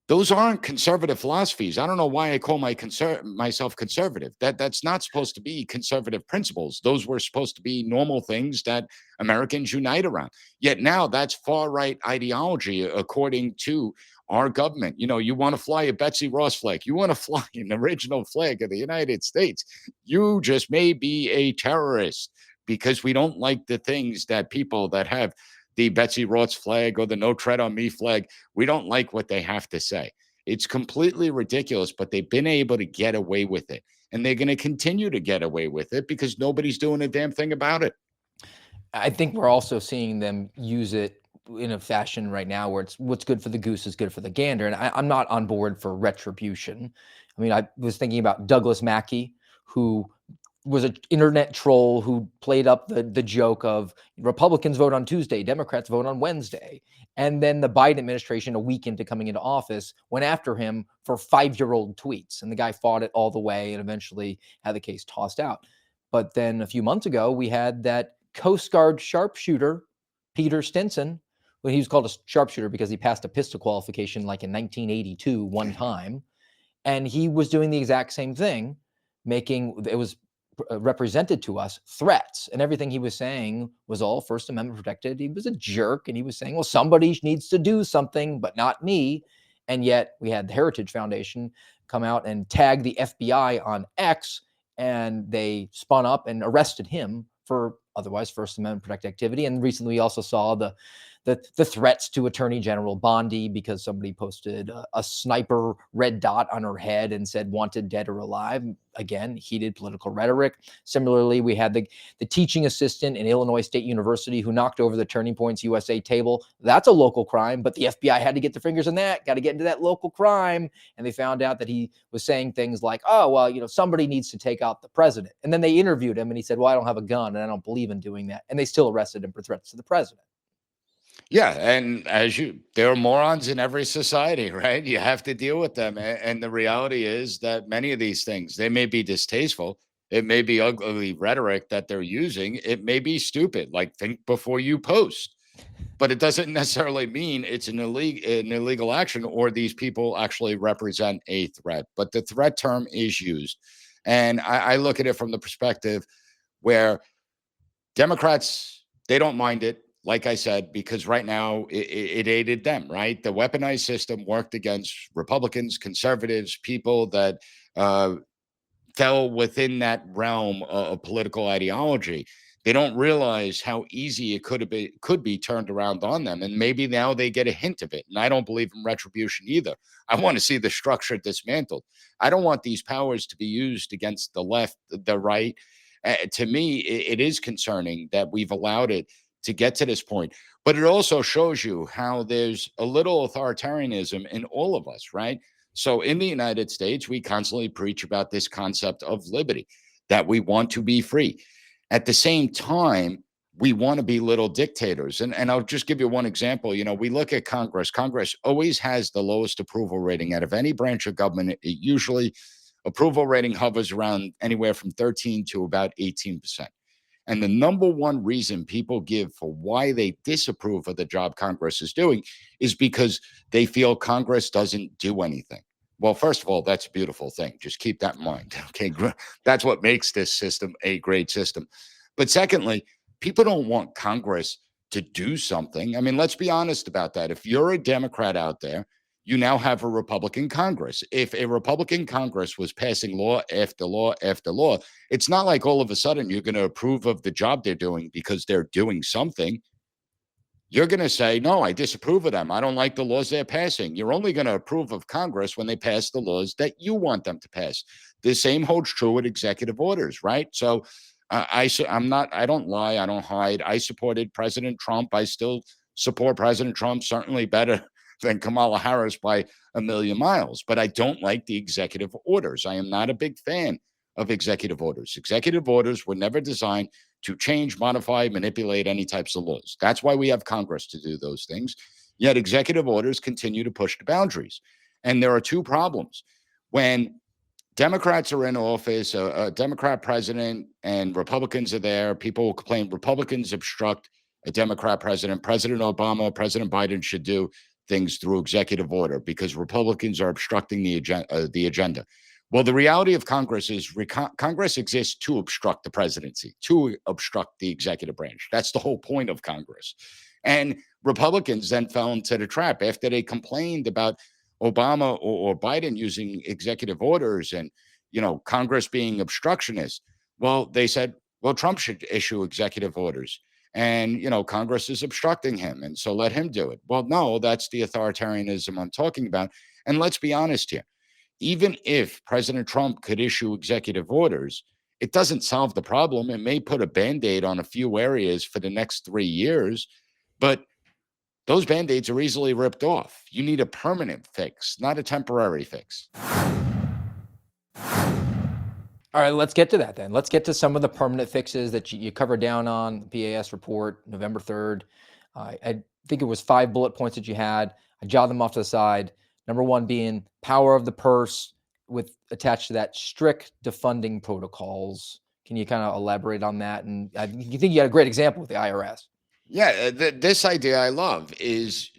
Speaker 4: Those aren't conservative philosophies. I don't know why I call myself conservative. That's not supposed to be conservative principles. Those were supposed to be normal things that Americans unite around. Yet now that's far-right ideology, according to our government. You want to fly a Betsy Ross flag. You want to fly an original flag of the United States. You just may be a terrorist because we don't like the things that people that have the Betsy Ross flag or the No Tread on Me flag, we don't like what they have to say. It's completely ridiculous, but they've been able to get away with it. And they're going to continue to get away with it because nobody's doing a damn thing about it.
Speaker 3: I think we're also seeing them use it in a fashion right now where it's what's good for the goose is good for the gander. And I'm not on board for retribution. I mean, I was thinking about Douglas Mackey, who was an internet troll who played up the joke of Republicans vote on Tuesday, Democrats vote on Wednesday. And then the Biden administration, a week into coming into office, went after him for 5-year-old tweets. And the guy fought it all the way and eventually had the case tossed out. But then a few months ago, we had that Coast Guard sharpshooter, Peter Stinson. Well, he was called a sharpshooter because he passed a pistol qualification like in 1982 one time. And he was doing the exact same thing, it was represented to us threats, and everything he was saying was all First Amendment protected. He was a jerk, and he was saying, well, somebody needs to do something, but not me. And yet we had the Heritage Foundation come out and tag the FBI on X, and they spun up and arrested him for otherwise First Amendment protected activity. And recently we also saw the the threats to Attorney General Bondi because somebody posted a sniper red dot on her head and said wanted dead or alive. Again, heated political rhetoric. Similarly, we had the teaching assistant in Illinois State University who knocked over the Turning Points USA table. That's a local crime, but the FBI had to get their fingers in that, got to get into that local crime. And they found out that he was saying things like, oh, well, somebody needs to take out the president. And then they interviewed him and he said, well, I don't have a gun and I don't believe in doing that. And they still arrested him for threats to the president.
Speaker 4: Yeah, and there are morons in every society, right? You have to deal with them. And the reality is that many of these things, they may be distasteful. It may be ugly rhetoric that they're using. It may be stupid, like think before you post. But it doesn't necessarily mean it's an illegal action or these people actually represent a threat. But the threat term is used. And I look at it from the perspective where Democrats, they don't mind it. Like I said, because right now it aided them, right? The weaponized system worked against Republicans, conservatives, people that fell within that realm of political ideology. They don't realize how easy it could be turned around on them. And maybe now they get a hint of it. And I don't believe in retribution either. I want to see the structure dismantled. I don't want these powers to be used against the left, the right. To me, it is concerning that we've allowed it to get to this point. But it also shows you how there's a little authoritarianism in all of us, right? So in the United States, we constantly preach about this concept of liberty, that we want to be free. At the same time, we want to be little dictators. And I'll just give you one example. We look at Congress. Congress always has the lowest approval rating out of any branch of government. It usually approval rating hovers around anywhere from 13 to about 18%. And the number one reason people give for why they disapprove of the job Congress is doing is because they feel Congress doesn't do anything. Well, first of all, that's a beautiful thing. Just keep that in mind. Okay. That's what makes this system a great system. But secondly, people don't want Congress to do something. I mean, let's be honest about that. If you're a Democrat out there, you now have a Republican Congress. If a Republican Congress was passing law after law after law, it's not like all of a sudden you're going to approve of the job they're doing because they're doing something. You're going to say, no, I disapprove of them. I don't like the laws they're passing. You're only going to approve of Congress when they pass the laws that you want them to pass. The same holds true with executive orders, right? So I don't lie. I don't hide. I supported President Trump. I still support President Trump, certainly better than Kamala Harris by a million miles. But I don't like the executive orders. I am not a big fan of executive orders. Executive orders were never designed to change, modify, manipulate any types of laws. That's why we have Congress to do those things. Yet executive orders continue to push the boundaries. And there are two problems. When Democrats are in office, a Democrat president, and Republicans are there, people will complain Republicans obstruct a Democrat president. President Obama, President Biden should do things through executive order because Republicans are obstructing the agenda. Well, the reality of Congress is Congress exists to obstruct the presidency, to obstruct the executive branch. That's the whole point of Congress. And Republicans then fell into the trap after they complained about Obama or Biden using executive orders and, Congress being obstructionist. Well, they said, well, Trump should issue executive orders. And, Congress is obstructing him. And so let him do it. Well, no, that's the authoritarianism I'm talking about. And let's be honest here. Even if President Trump could issue executive orders, it doesn't solve the problem. It may put a Band-Aid on a few areas for the next 3 years, but those Band-Aids are easily ripped off. You need a permanent fix, not a temporary fix.
Speaker 3: All right, let's get to that then. Let's get to some of the permanent fixes that you covered down on the P.A.S. report, November 3rd. I think it was 5 bullet points that you had. I jotted them off to the side. Number 1 being power of the purse with attached to that strict defunding protocols. Can you kind of elaborate on that? And you think you had a great example with the IRS.
Speaker 4: Yeah, this idea I love is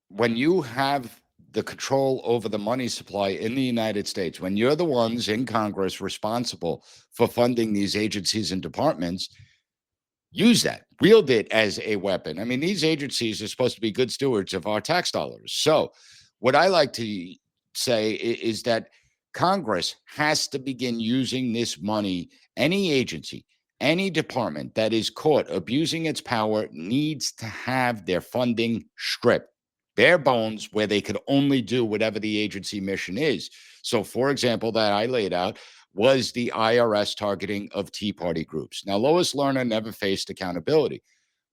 Speaker 4: when you have the control over the money supply in the United States, when you're the ones in Congress responsible for funding these agencies and departments, use that, wield it as a weapon. I mean, these agencies are supposed to be good stewards of our tax dollars. So what I like to say is that Congress has to begin using this money, any agency, any department that is caught abusing its power needs to have their funding stripped, bare bones, where they could only do whatever the agency mission is. So, for example, that I laid out was the IRS targeting of Tea Party groups. Now, Lois Lerner never faced accountability.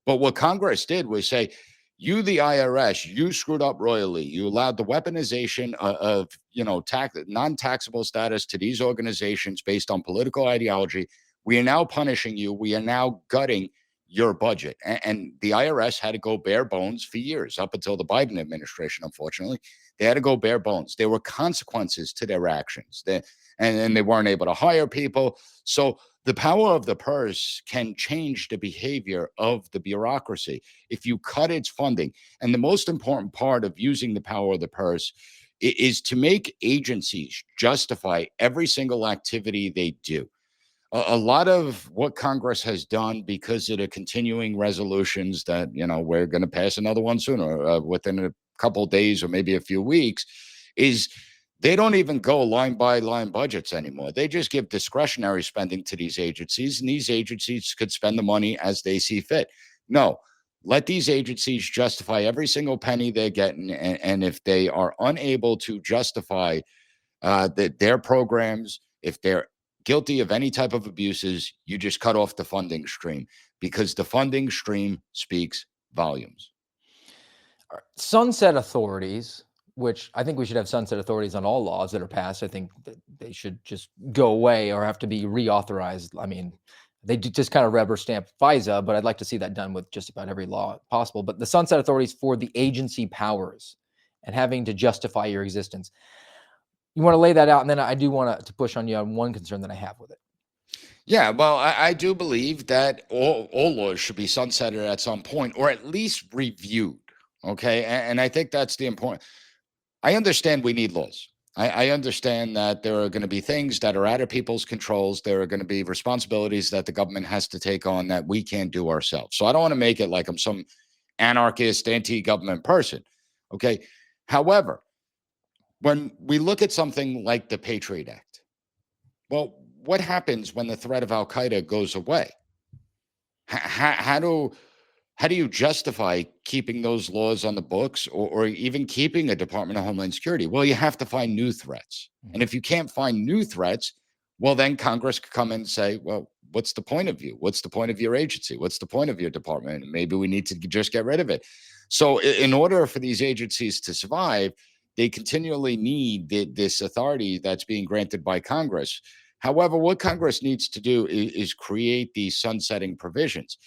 Speaker 4: But what Congress did was say, you, the IRS, you screwed up royally. You allowed the weaponization of non-taxable status to these organizations based on political ideology. We are now punishing you. We are now gutting your budget. And the IRS had to go bare bones for years, up until the Biden administration, unfortunately. They had to go bare bones. There were consequences to their actions. And they weren't able to hire people. So the power of the purse can change the behavior of the bureaucracy if you cut its funding. And the most important part of using the power of the purse is to make agencies justify every single activity they do. A lot of what Congress has done, because of the continuing resolutions that, we're going to pass another one sooner, within a couple of days or maybe a few weeks, is they don't even go line by line budgets anymore. They just give discretionary spending to these agencies, and these agencies could spend the money as they see fit. No, let these agencies justify every single penny they're getting. And if they are unable to justify their programs, if they're guilty of any type of abuses, you just cut off the funding stream, because the funding stream speaks volumes.
Speaker 3: Sunset authorities, which I think we should have sunset authorities on all laws that are passed. I think that they should just go away or have to be reauthorized. I mean, they just kind of rubber stamp FISA, but I'd like to see that done with just about every law possible. But the sunset authorities for the agency powers and having to justify your existence. You want to lay that out, and then I do want to push on you on one concern that I have with it.
Speaker 4: Yeah, well, I do believe that all laws should be sunsetted at some point, or at least reviewed. Okay, and I think that's the important. I understand we need laws. I understand that there are going to be things that are out of people's controls. There are going to be responsibilities that the government has to take on that we can't do ourselves. So I don't want to make it like I'm some anarchist, anti-government person. Okay. However, when we look at something like the Patriot Act, well, what happens when the threat of Al-Qaeda goes away? How do you justify keeping those laws on the books, or even keeping a Department of Homeland Security? Well, you have to find new threats. And if you can't find new threats, well, then Congress could come in and say, well, what's the point of you? What's the point of your agency? What's the point of your department? Maybe we need to just get rid of it. So in order for these agencies to survive, they continually need this authority that's being granted by Congress. However, what Congress needs to do is create these sunsetting provisions.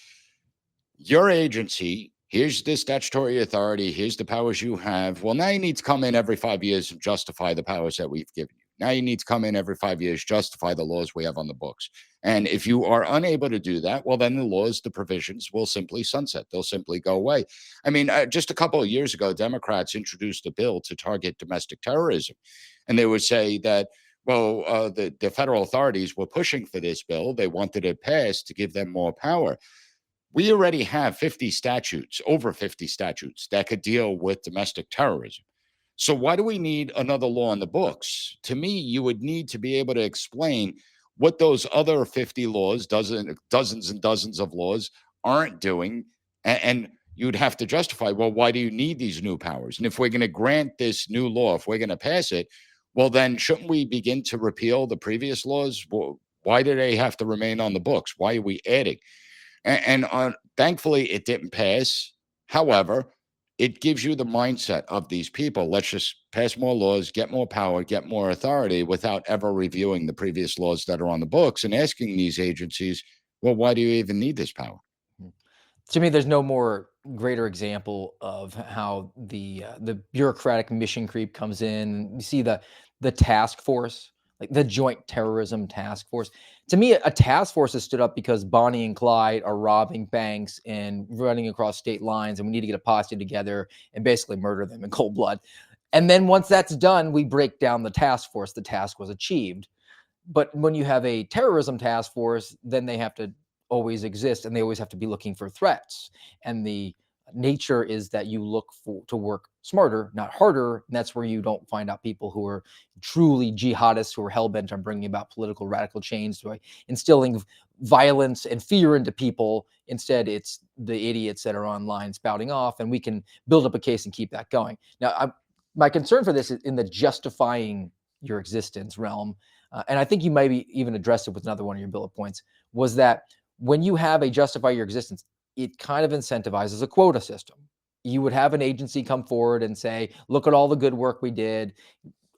Speaker 4: Your agency, here's the statutory authority, here's the powers you have. Well, now you need to come in every 5 years and justify the powers that we've given you. Now you need to come in every 5 years, justify the laws we have on the books. And if you are unable to do that, well, then the laws, the provisions will simply sunset. They'll simply go away. I mean, just a couple of years ago, Democrats introduced a bill to target domestic terrorism. And they would say that, well, the federal authorities were pushing for this bill. They wanted it passed to give them more power. We already have 50 statutes, over 50 statutes that could deal with domestic terrorism. So why do we need another law in the books? To me, you would need to be able to explain what those other 50 laws, dozens and dozens of laws, aren't doing. And you'd have to justify, well, why do you need these new powers? And if we're going to grant this new law, if we're going to pass it, well, then shouldn't we begin to repeal the previous laws? Well, why do they have to remain on the books? Why are we adding? And thankfully, it didn't pass. However, it gives you the mindset of these people. Let's just pass more laws, get more power, get more authority without ever reviewing the previous laws that are on the books and asking these agencies, well, why do you even need this power?
Speaker 3: To me, there's no more greater example of how the bureaucratic mission creep comes in. You see the task force, like the Joint Terrorism Task Force. To me, a task force has stood up because Bonnie and Clyde are robbing banks and running across state lines, and we need to get a posse together and basically murder them in cold blood. And then once that's done, we break down the task force. The task was achieved. But when you have a terrorism task force, then they have to always exist, and they always have to be looking for threats. And the nature is that you look to work smarter, not harder. And that's where you don't find out people who are truly jihadists, who are hell-bent on bringing about political radical change, instilling violence and fear into people. Instead, it's the idiots that are online spouting off, and we can build up a case and keep that going. Now, my concern for this is in the justifying your existence realm, and I think you maybe even addressed it with another one of your bullet points, was that when you have a justify your existence, it kind of incentivizes a quota system. You would have an agency come forward and say, look at all the good work we did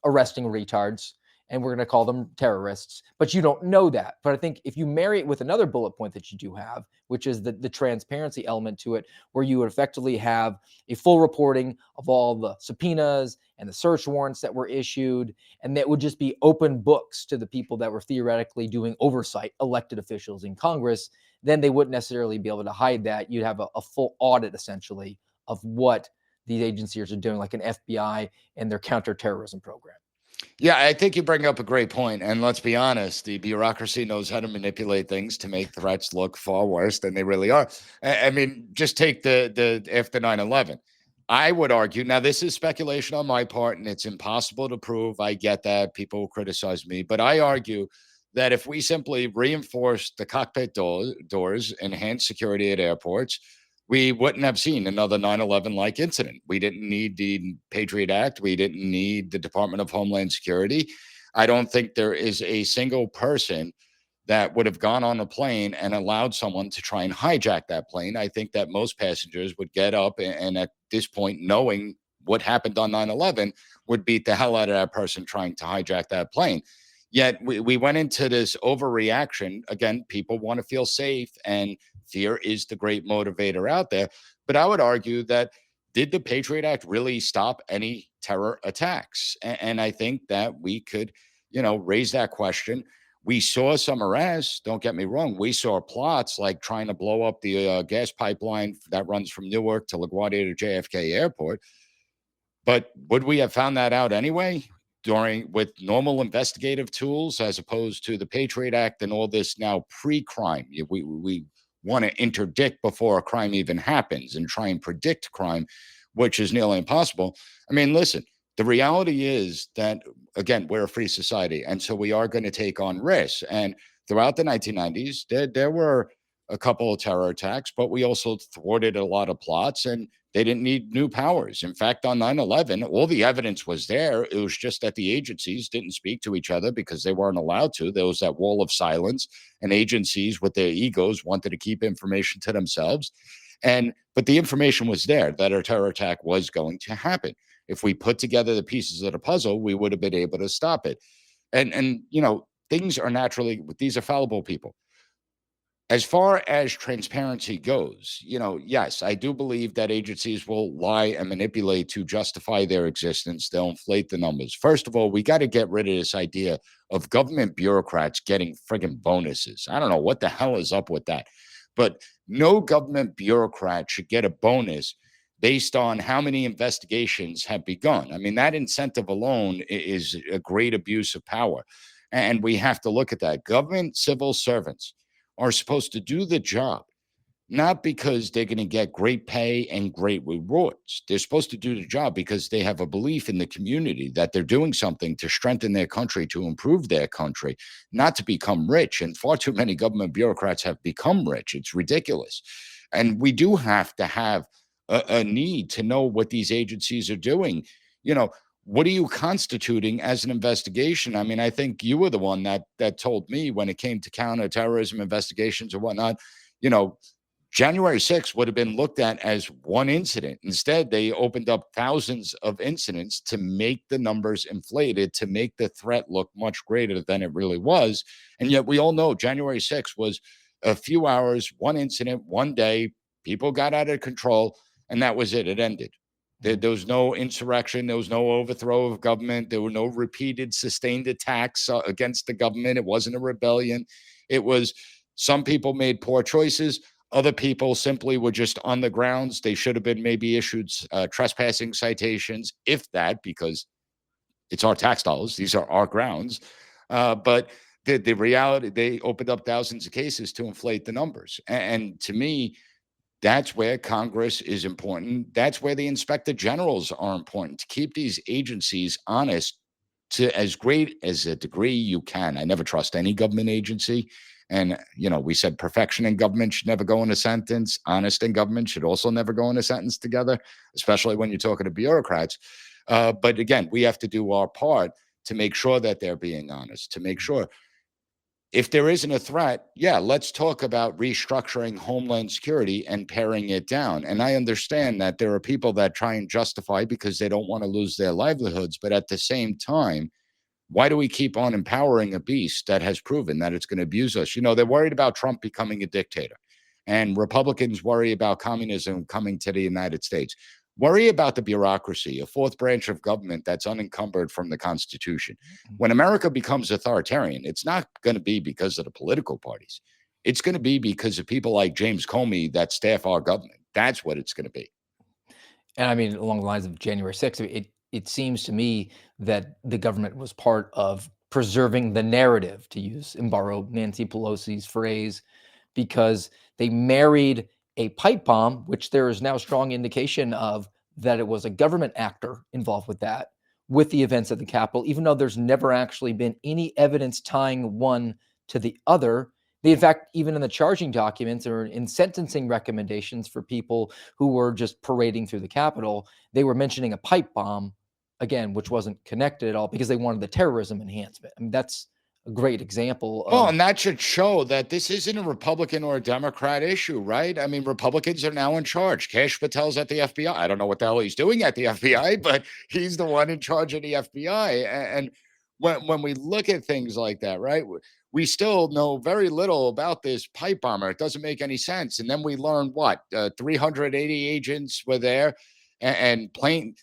Speaker 3: arresting retards, and we're going to call them terrorists, but you don't know that. But I think if you marry it with another bullet point that you do have, which is the transparency element to it, where you would effectively have a full reporting of all the subpoenas and the search warrants that were issued, and that would just be open books to the people that were theoretically doing oversight, elected officials in Congress, then they wouldn't necessarily be able to hide that. You'd have a full audit, essentially, of what these agencies are doing, like an FBI and their counterterrorism program.
Speaker 4: Yeah, I think you bring up a great point. And let's be honest, the bureaucracy knows how to manipulate things to make threats look far worse than they really are. I mean, just take the after 9/11. I would argue, now this is speculation on my part, and it's impossible to prove. I get that. People will criticize me, but I argue that if we simply reinforce the cockpit doors, enhance security at airports, we wouldn't have seen another 9/11 like incident. We didn't need the Patriot Act. We didn't need the Department of Homeland Security. I don't think there is a single person that would have gone on a plane and allowed someone to try and hijack that plane. I think that most passengers would get up and at this point, knowing what happened on 9/11, would beat the hell out of that person trying to hijack that plane. Yet we went into this overreaction. Again, people want to feel safe, and fear is the great motivator out there. But I would argue that did the Patriot Act really stop any terror attacks? And I think that we could, raise that question. We saw some arrests. Don't get me wrong. We saw plots like trying to blow up the gas pipeline that runs from Newark to LaGuardia to JFK Airport. But would we have found that out anyway with normal investigative tools as opposed to the Patriot Act and all this now pre-crime? We want to interdict before a crime even happens and try and predict crime, which is nearly impossible. I mean, listen, the reality is that, again, we're a free society, and so we are going to take on risks. And throughout the 1990s, there were a couple of terror attacks, but we also thwarted a lot of plots, and they didn't need new powers. In fact, on 9/11, all the evidence was there. It was just that the agencies didn't speak to each other because they weren't allowed to. There was that wall of silence, and agencies with their egos wanted to keep information to themselves. But the information was there that a terror attack was going to happen. If we put together the pieces of the puzzle, we would have been able to stop it. And things are naturally, these are fallible people. As far as transparency goes, yes, I do believe that agencies will lie and manipulate to justify their existence. They'll inflate the numbers. First of all, we got to get rid of this idea of government bureaucrats getting friggin' bonuses. I don't know what the hell is up with that, but no government bureaucrat should get a bonus based on how many investigations have begun. I mean, that incentive alone is a great abuse of power. And we have to look at that. Government civil servants are supposed to do the job, not because they're going to get great pay and great rewards. They're supposed to do the job because they have a belief in the community that they're doing something to strengthen their country, to improve their country, not to become rich. And far too many government bureaucrats have become rich. It's ridiculous. And we do have to have a need to know what these agencies are doing. What are you constituting as an investigation? I mean, I think you were the one that told me when it came to counterterrorism investigations or whatnot, January 6th would have been looked at as one incident. Instead, they opened up thousands of incidents to make the numbers inflated, to make the threat look much greater than it really was. And yet we all know January 6th was a few hours, one incident, one day. People got out of control, and that was it. It ended. There was no insurrection. There was no overthrow of government. There were no repeated sustained attacks against the government. It wasn't a rebellion. It was some people made poor choices. Other people simply were just on the grounds. They should have been maybe issued trespassing citations, if that, because it's our tax dollars. These are our grounds. But the reality, they opened up thousands of cases to inflate the numbers. And to me, that's where Congress is important. That's where the inspector generals are important, to keep these agencies honest to as great as a degree you can. I never trust any government agency. And, we said perfection in government should never go in a sentence. Honest in government should also never go in a sentence together, especially when you're talking to bureaucrats. But again, we have to do our part to make sure that they're being honest, to make sure if there isn't a threat, yeah, let's talk about restructuring Homeland Security and paring it down. And I understand that there are people that try and justify because they don't want to lose their livelihoods. But at the same time, why do we keep on empowering a beast that has proven that it's going to abuse us? They're worried about Trump becoming a dictator, and Republicans worry about communism coming to the United States. Worry about the bureaucracy, a fourth branch of government that's unencumbered from the Constitution. When America becomes authoritarian, it's not going to be because of the political parties. It's going to be because of people like James Comey that staff our government. That's what it's going to be.
Speaker 3: And I mean, along the lines of January 6th, it seems to me that the government was part of preserving the narrative, to use and borrow Nancy Pelosi's phrase, because they married a pipe bomb, which there is now strong indication of that it was a government actor involved with that, with the events at the Capitol, even though there's never actually been any evidence tying one to the other. In fact, even in the charging documents or in sentencing recommendations for people who were just parading through the Capitol, they were mentioning a pipe bomb, again, which wasn't connected at all because they wanted the terrorism enhancement. I mean, that's a great example of.
Speaker 4: Well, and that should show that this isn't a Republican or a Democrat issue, right? I mean, Republicans are now in charge. Kash Patel's at the FBI. I don't know what the hell he's doing at the FBI, but he's the one in charge of the FBI. And when we look at things like that, right, we still know very little about this pipe bomber. It doesn't make any sense. And then we learned what 380 agents were there and plain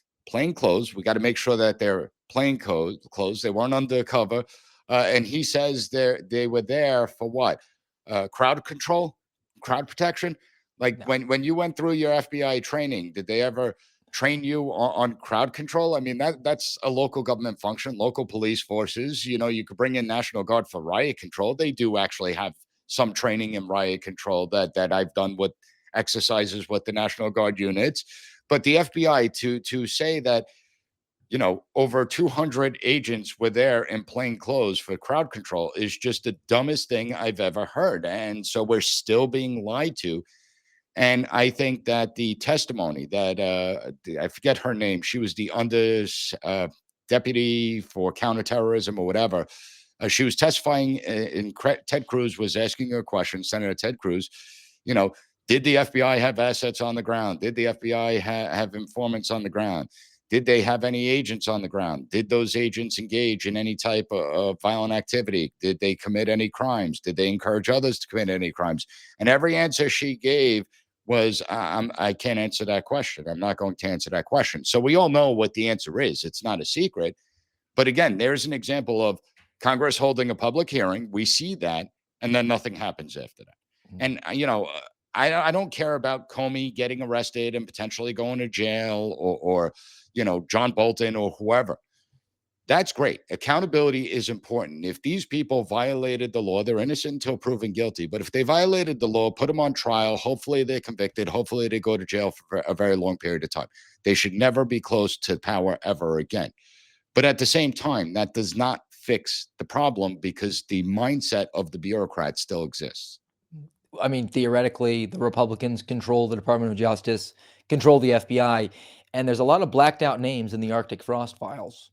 Speaker 4: clothes. We got to make sure that they're plain clothes. They weren't undercover. And he says they were there for what? Crowd control, crowd protection. Like
Speaker 3: No.
Speaker 4: when you went through your FBI training, did they ever train you on crowd control? I mean, that's a local government function, local police forces. You could bring in National Guard for riot control. They do actually have some training in riot control that I've done with exercises with the National Guard units. But the FBI to say that, over 200 agents were there in plain clothes for crowd control is just the dumbest thing I've ever heard. And so we're still being lied to. And I think that the testimony that I forget her name, she was the deputy for counterterrorism or whatever. She was testifying Ted Cruz was asking her a question, Senator Ted Cruz, did the FBI have assets on the ground? Did the FBI have informants on the ground? Did they have any agents on the ground? Did those agents engage in any type of violent activity? Did they commit any crimes? Did they encourage others to commit any crimes? And every answer she gave was, I can't answer that question. I'm not going to answer that question. So we all know what the answer is. It's not a secret. But again, there's an example of Congress holding a public hearing. We see that, and then nothing happens after that. And, I don't care about Comey getting arrested and potentially going to jail or John Bolton or whoever. That's great. Accountability is important. If these people violated the law, they're innocent until proven guilty. But if they violated the law, put them on trial. Hopefully they're convicted. Hopefully they go to jail for a very long period of time. They should never be close to power ever again. But at the same time, that does not fix the problem because the mindset of the bureaucrats still exists.
Speaker 3: I mean, theoretically, the Republicans control the Department of Justice, control the FBI, and there's a lot of blacked out names in the Arctic Frost files.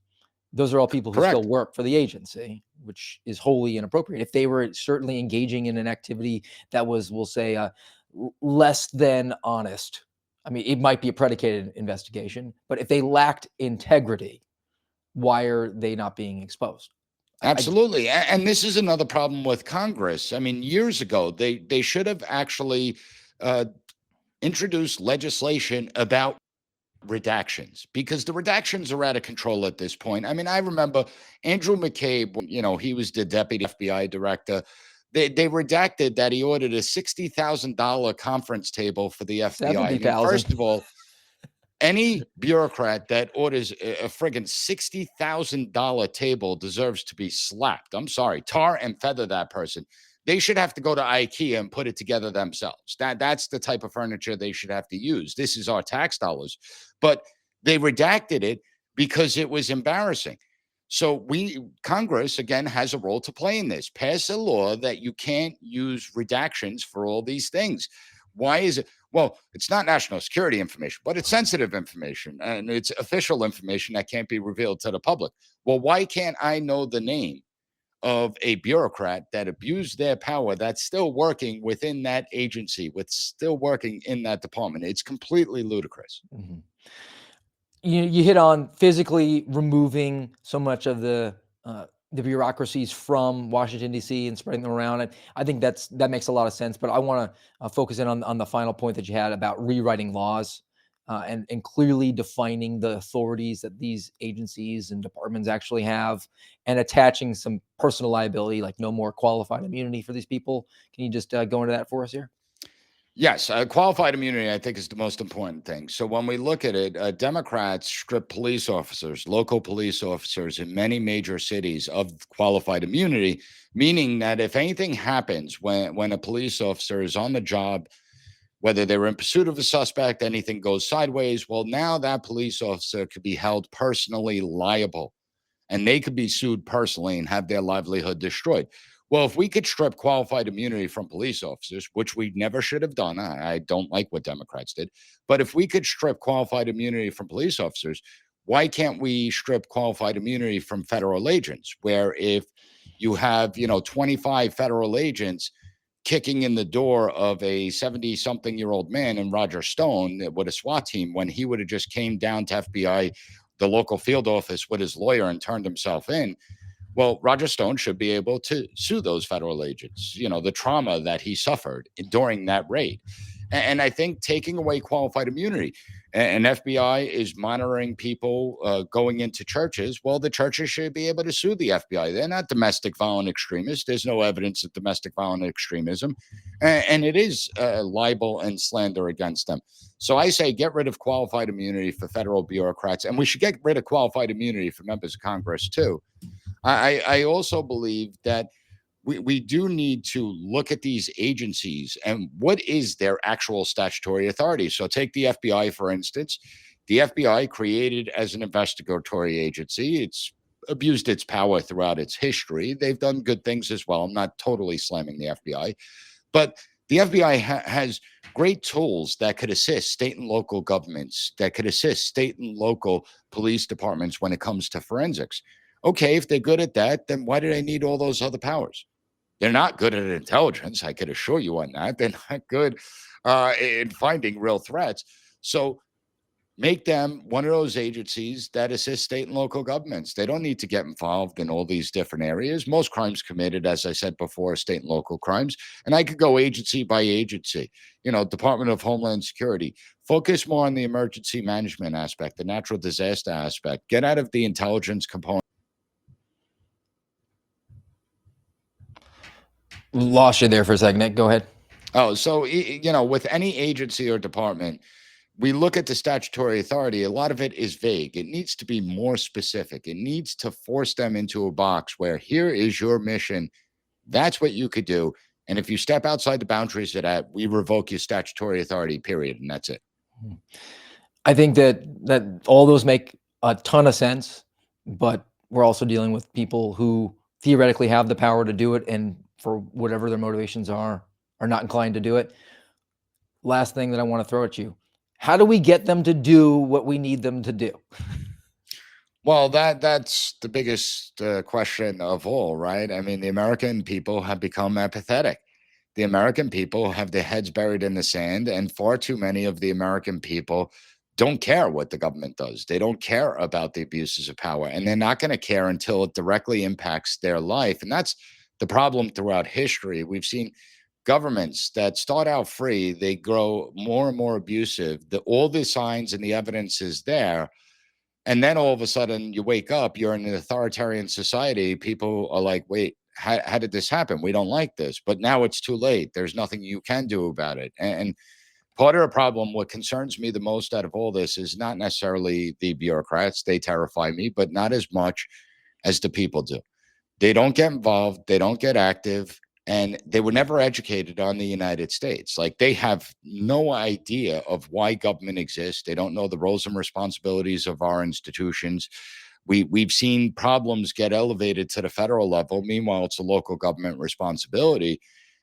Speaker 3: Those are all people who still work for the agency, which is wholly inappropriate. If they were certainly engaging in an activity that was, we'll say, less than honest, I mean, it might be a predicated investigation, but if they lacked integrity, why are they not being exposed?
Speaker 4: Absolutely. And this is another problem with Congress. I mean, years ago, they should have actually introduced legislation about redactions because the redactions are out of control at this point. I mean, I remember Andrew McCabe, he was the deputy FBI director. They redacted that he ordered a $60,000 conference table for the FBI. I mean, first of all, any bureaucrat that orders a friggin' $60,000 table deserves to be slapped. I'm sorry, tar and feather that person. They should have to go to IKEA and put it together themselves. That's the type of furniture they should have to use. This is our tax dollars. But they redacted it because it was embarrassing. So Congress, again, has a role to play in this. Pass a law that you can't use redactions for all these things. Why is it? Well, it's not national security information, but it's sensitive information and it's official information that can't be revealed to the public. Well, why can't I know the name of a bureaucrat that abused their power that's still working within that agency, with still working in that department? It's completely ludicrous.
Speaker 3: Mhm. You hit on physically removing so much of the bureaucracies from Washington D.C. and spreading them around, and I think that makes a lot of sense. But I want to focus in on the final point that you had about rewriting laws and clearly defining the authorities that these agencies and departments actually have, and attaching some personal liability, like no more qualified immunity for these people. Can you just go into that for us here?
Speaker 4: Yes, qualified immunity, I think, is the most important thing. So when we look at it, Democrats strip police officers, local police officers in many major cities of qualified immunity, meaning that if anything happens when a police officer is on the job, whether they were in pursuit of a suspect, anything goes sideways, well, now that police officer could be held personally liable and they could be sued personally and have their livelihood destroyed. Well, if we could strip qualified immunity from police officers, which we never should have done, I don't like what Democrats did, but if we could strip qualified immunity from police officers, why can't we strip qualified immunity from federal agents? Where if you have, 25 federal agents kicking in the door of a 70-something-year-old man in Roger Stone with a SWAT team when he would have just came down to FBI, the local field office with his lawyer and turned himself in. Well, Roger Stone should be able to sue those federal agents, the trauma that he suffered during that raid. And I think taking away qualified immunity, and FBI is monitoring people going into churches. Well, the churches should be able to sue the FBI. They're not domestic violent extremists. There's no evidence of domestic violent extremism. And it is libel and slander against them. So I say get rid of qualified immunity for federal bureaucrats. And we should get rid of qualified immunity for members of Congress, too. I also believe that we do need to look at these agencies and what is their actual statutory authority. So take the FBI, for instance. The FBI, created as an investigatory agency, it's abused its power throughout its history. They've done good things as well. I'm not totally slamming the FBI, but the FBI has great tools that could assist state and local governments, that could assist state and local police departments when it comes to forensics. Okay, if they're good at that, then why do they need all those other powers? They're not good at intelligence. I could assure you on that. They're not good in finding real threats. So make them one of those agencies that assist state and local governments. They don't need to get involved in all these different areas. Most crimes committed, as I said before, are state and local crimes. And I could go agency by agency, Department of Homeland Security. Focus more on the emergency management aspect, the natural disaster aspect. Get out of the intelligence component.
Speaker 3: Lost you there for a second, Nick. Go ahead.
Speaker 4: Oh, so, with any agency or department, we look at the statutory authority. A lot of it is vague. It needs to be more specific. It needs to force them into a box where here is your mission. That's what you could do. And if you step outside the boundaries of that, we revoke your statutory authority, period. And that's it.
Speaker 3: I think that all those make a ton of sense, but we're also dealing with people who theoretically have the power to do it, and for whatever their motivations are not inclined to do it. Last thing that I want to throw at you: how do we get them to do what we need them to do?
Speaker 4: Well, that's the biggest question of all, right? I mean, the American people have become apathetic. The American people have their heads buried in the sand, and far too many of the American people don't care what the government does. They don't care about the abuses of power, and they're not going to care until it directly impacts their life. And that's the problem throughout history. We've seen governments that start out free, they grow more and more abusive. All the signs and the evidence is there. And then all of a sudden you wake up, you're in an authoritarian society. People are like, wait, how did this happen? We don't like this. But now it's too late. There's nothing you can do about it. And part of the problem, what concerns me the most out of all this is not necessarily the bureaucrats. They terrify me, but not as much as the people do. They don't get involved. They don't get active. And they were never educated on the United States. Like, they have no idea of why government exists. They don't know the roles and responsibilities of our institutions. We've seen problems get elevated to the federal level. Meanwhile, it's a local government responsibility.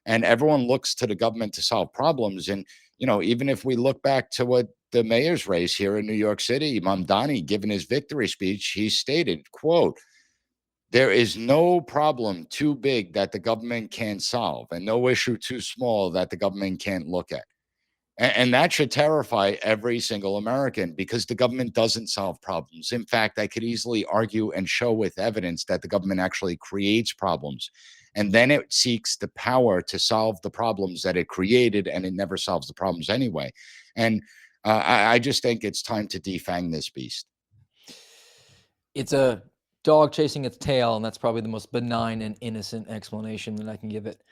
Speaker 4: And everyone looks to the government to solve problems. And, even if we look back to what the mayor's race here in New York City, Mamdani, given his victory speech, he stated, quote, "There is no problem too big that the government can't solve, and no issue too small that the government can't look at." And that should terrify every single American, because the government doesn't solve problems. In fact, I could easily argue and show with evidence that the government actually creates problems. And then it seeks the power to solve the problems that it created, and it never solves the problems anyway. And I just think it's time to defang this beast.
Speaker 3: It's a dog chasing its tail, and that's probably the most benign and innocent explanation that I can give it.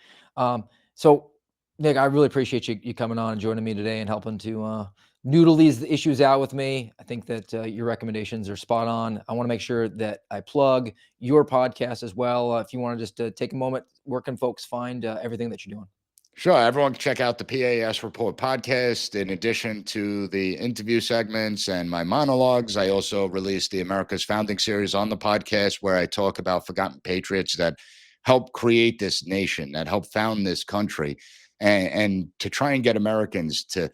Speaker 3: So, Nick, I really appreciate you coming on and joining me today and helping to noodle these issues out with me. I think that your recommendations are spot on. I want to make sure that I plug your podcast as well. If you want to just take a moment, where can folks find everything that you're doing?
Speaker 4: Sure. Everyone can check out the P.A.S. Report podcast. In addition to the interview segments and my monologues, I also released the America's Founding series on the podcast, where I talk about forgotten patriots that helped create this nation, that helped found this country, and to try and get Americans to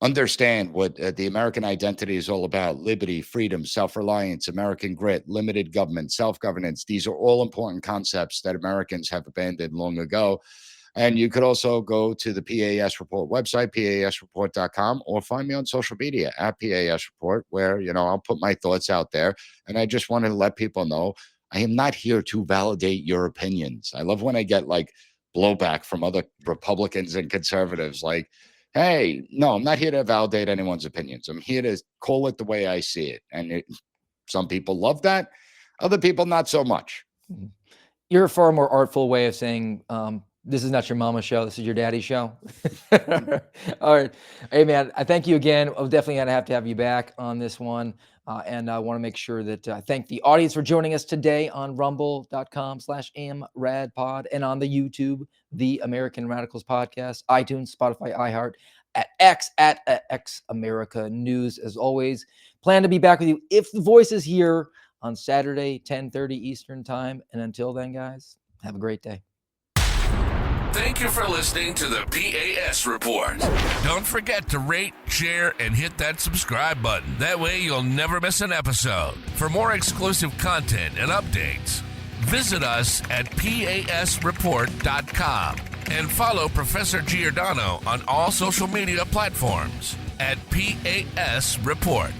Speaker 4: understand what the American identity is all about: liberty, freedom, self-reliance, American grit, limited government, self-governance. These are all important concepts that Americans have abandoned long ago. And you could also go to the PAS Report website, pasreport.com, or find me on social media at PAS Report, where, I'll put my thoughts out there. And I just want to let people know I am not here to validate your opinions. I love when I get blowback from other Republicans and conservatives, like, hey, no, I'm not here to validate anyone's opinions. I'm here to call it the way I see it. And some people love that. Other people, not so much.
Speaker 3: You're a far more artful way of saying, this is not your mama's show. This is your daddy's show. All right. Hey, man, I thank you again. I'm definitely going to have you back on this one. And I want to make sure that I thank the audience for joining us today on rumble.com/amradpod, and on the YouTube, the American Radicals Podcast, iTunes, Spotify, iHeart, at X America News. As always, plan to be back with you if the voice is here on Saturday, 10:30 Eastern time. And until then, guys, have a great day.
Speaker 1: Thank you for listening to the P.A.S. Report. Don't forget to rate, share, and hit that subscribe button. That way you'll never miss an episode. For more exclusive content and updates, visit us at pasreport.com and follow Professor Giordano on all social media platforms at P.A.S. Report.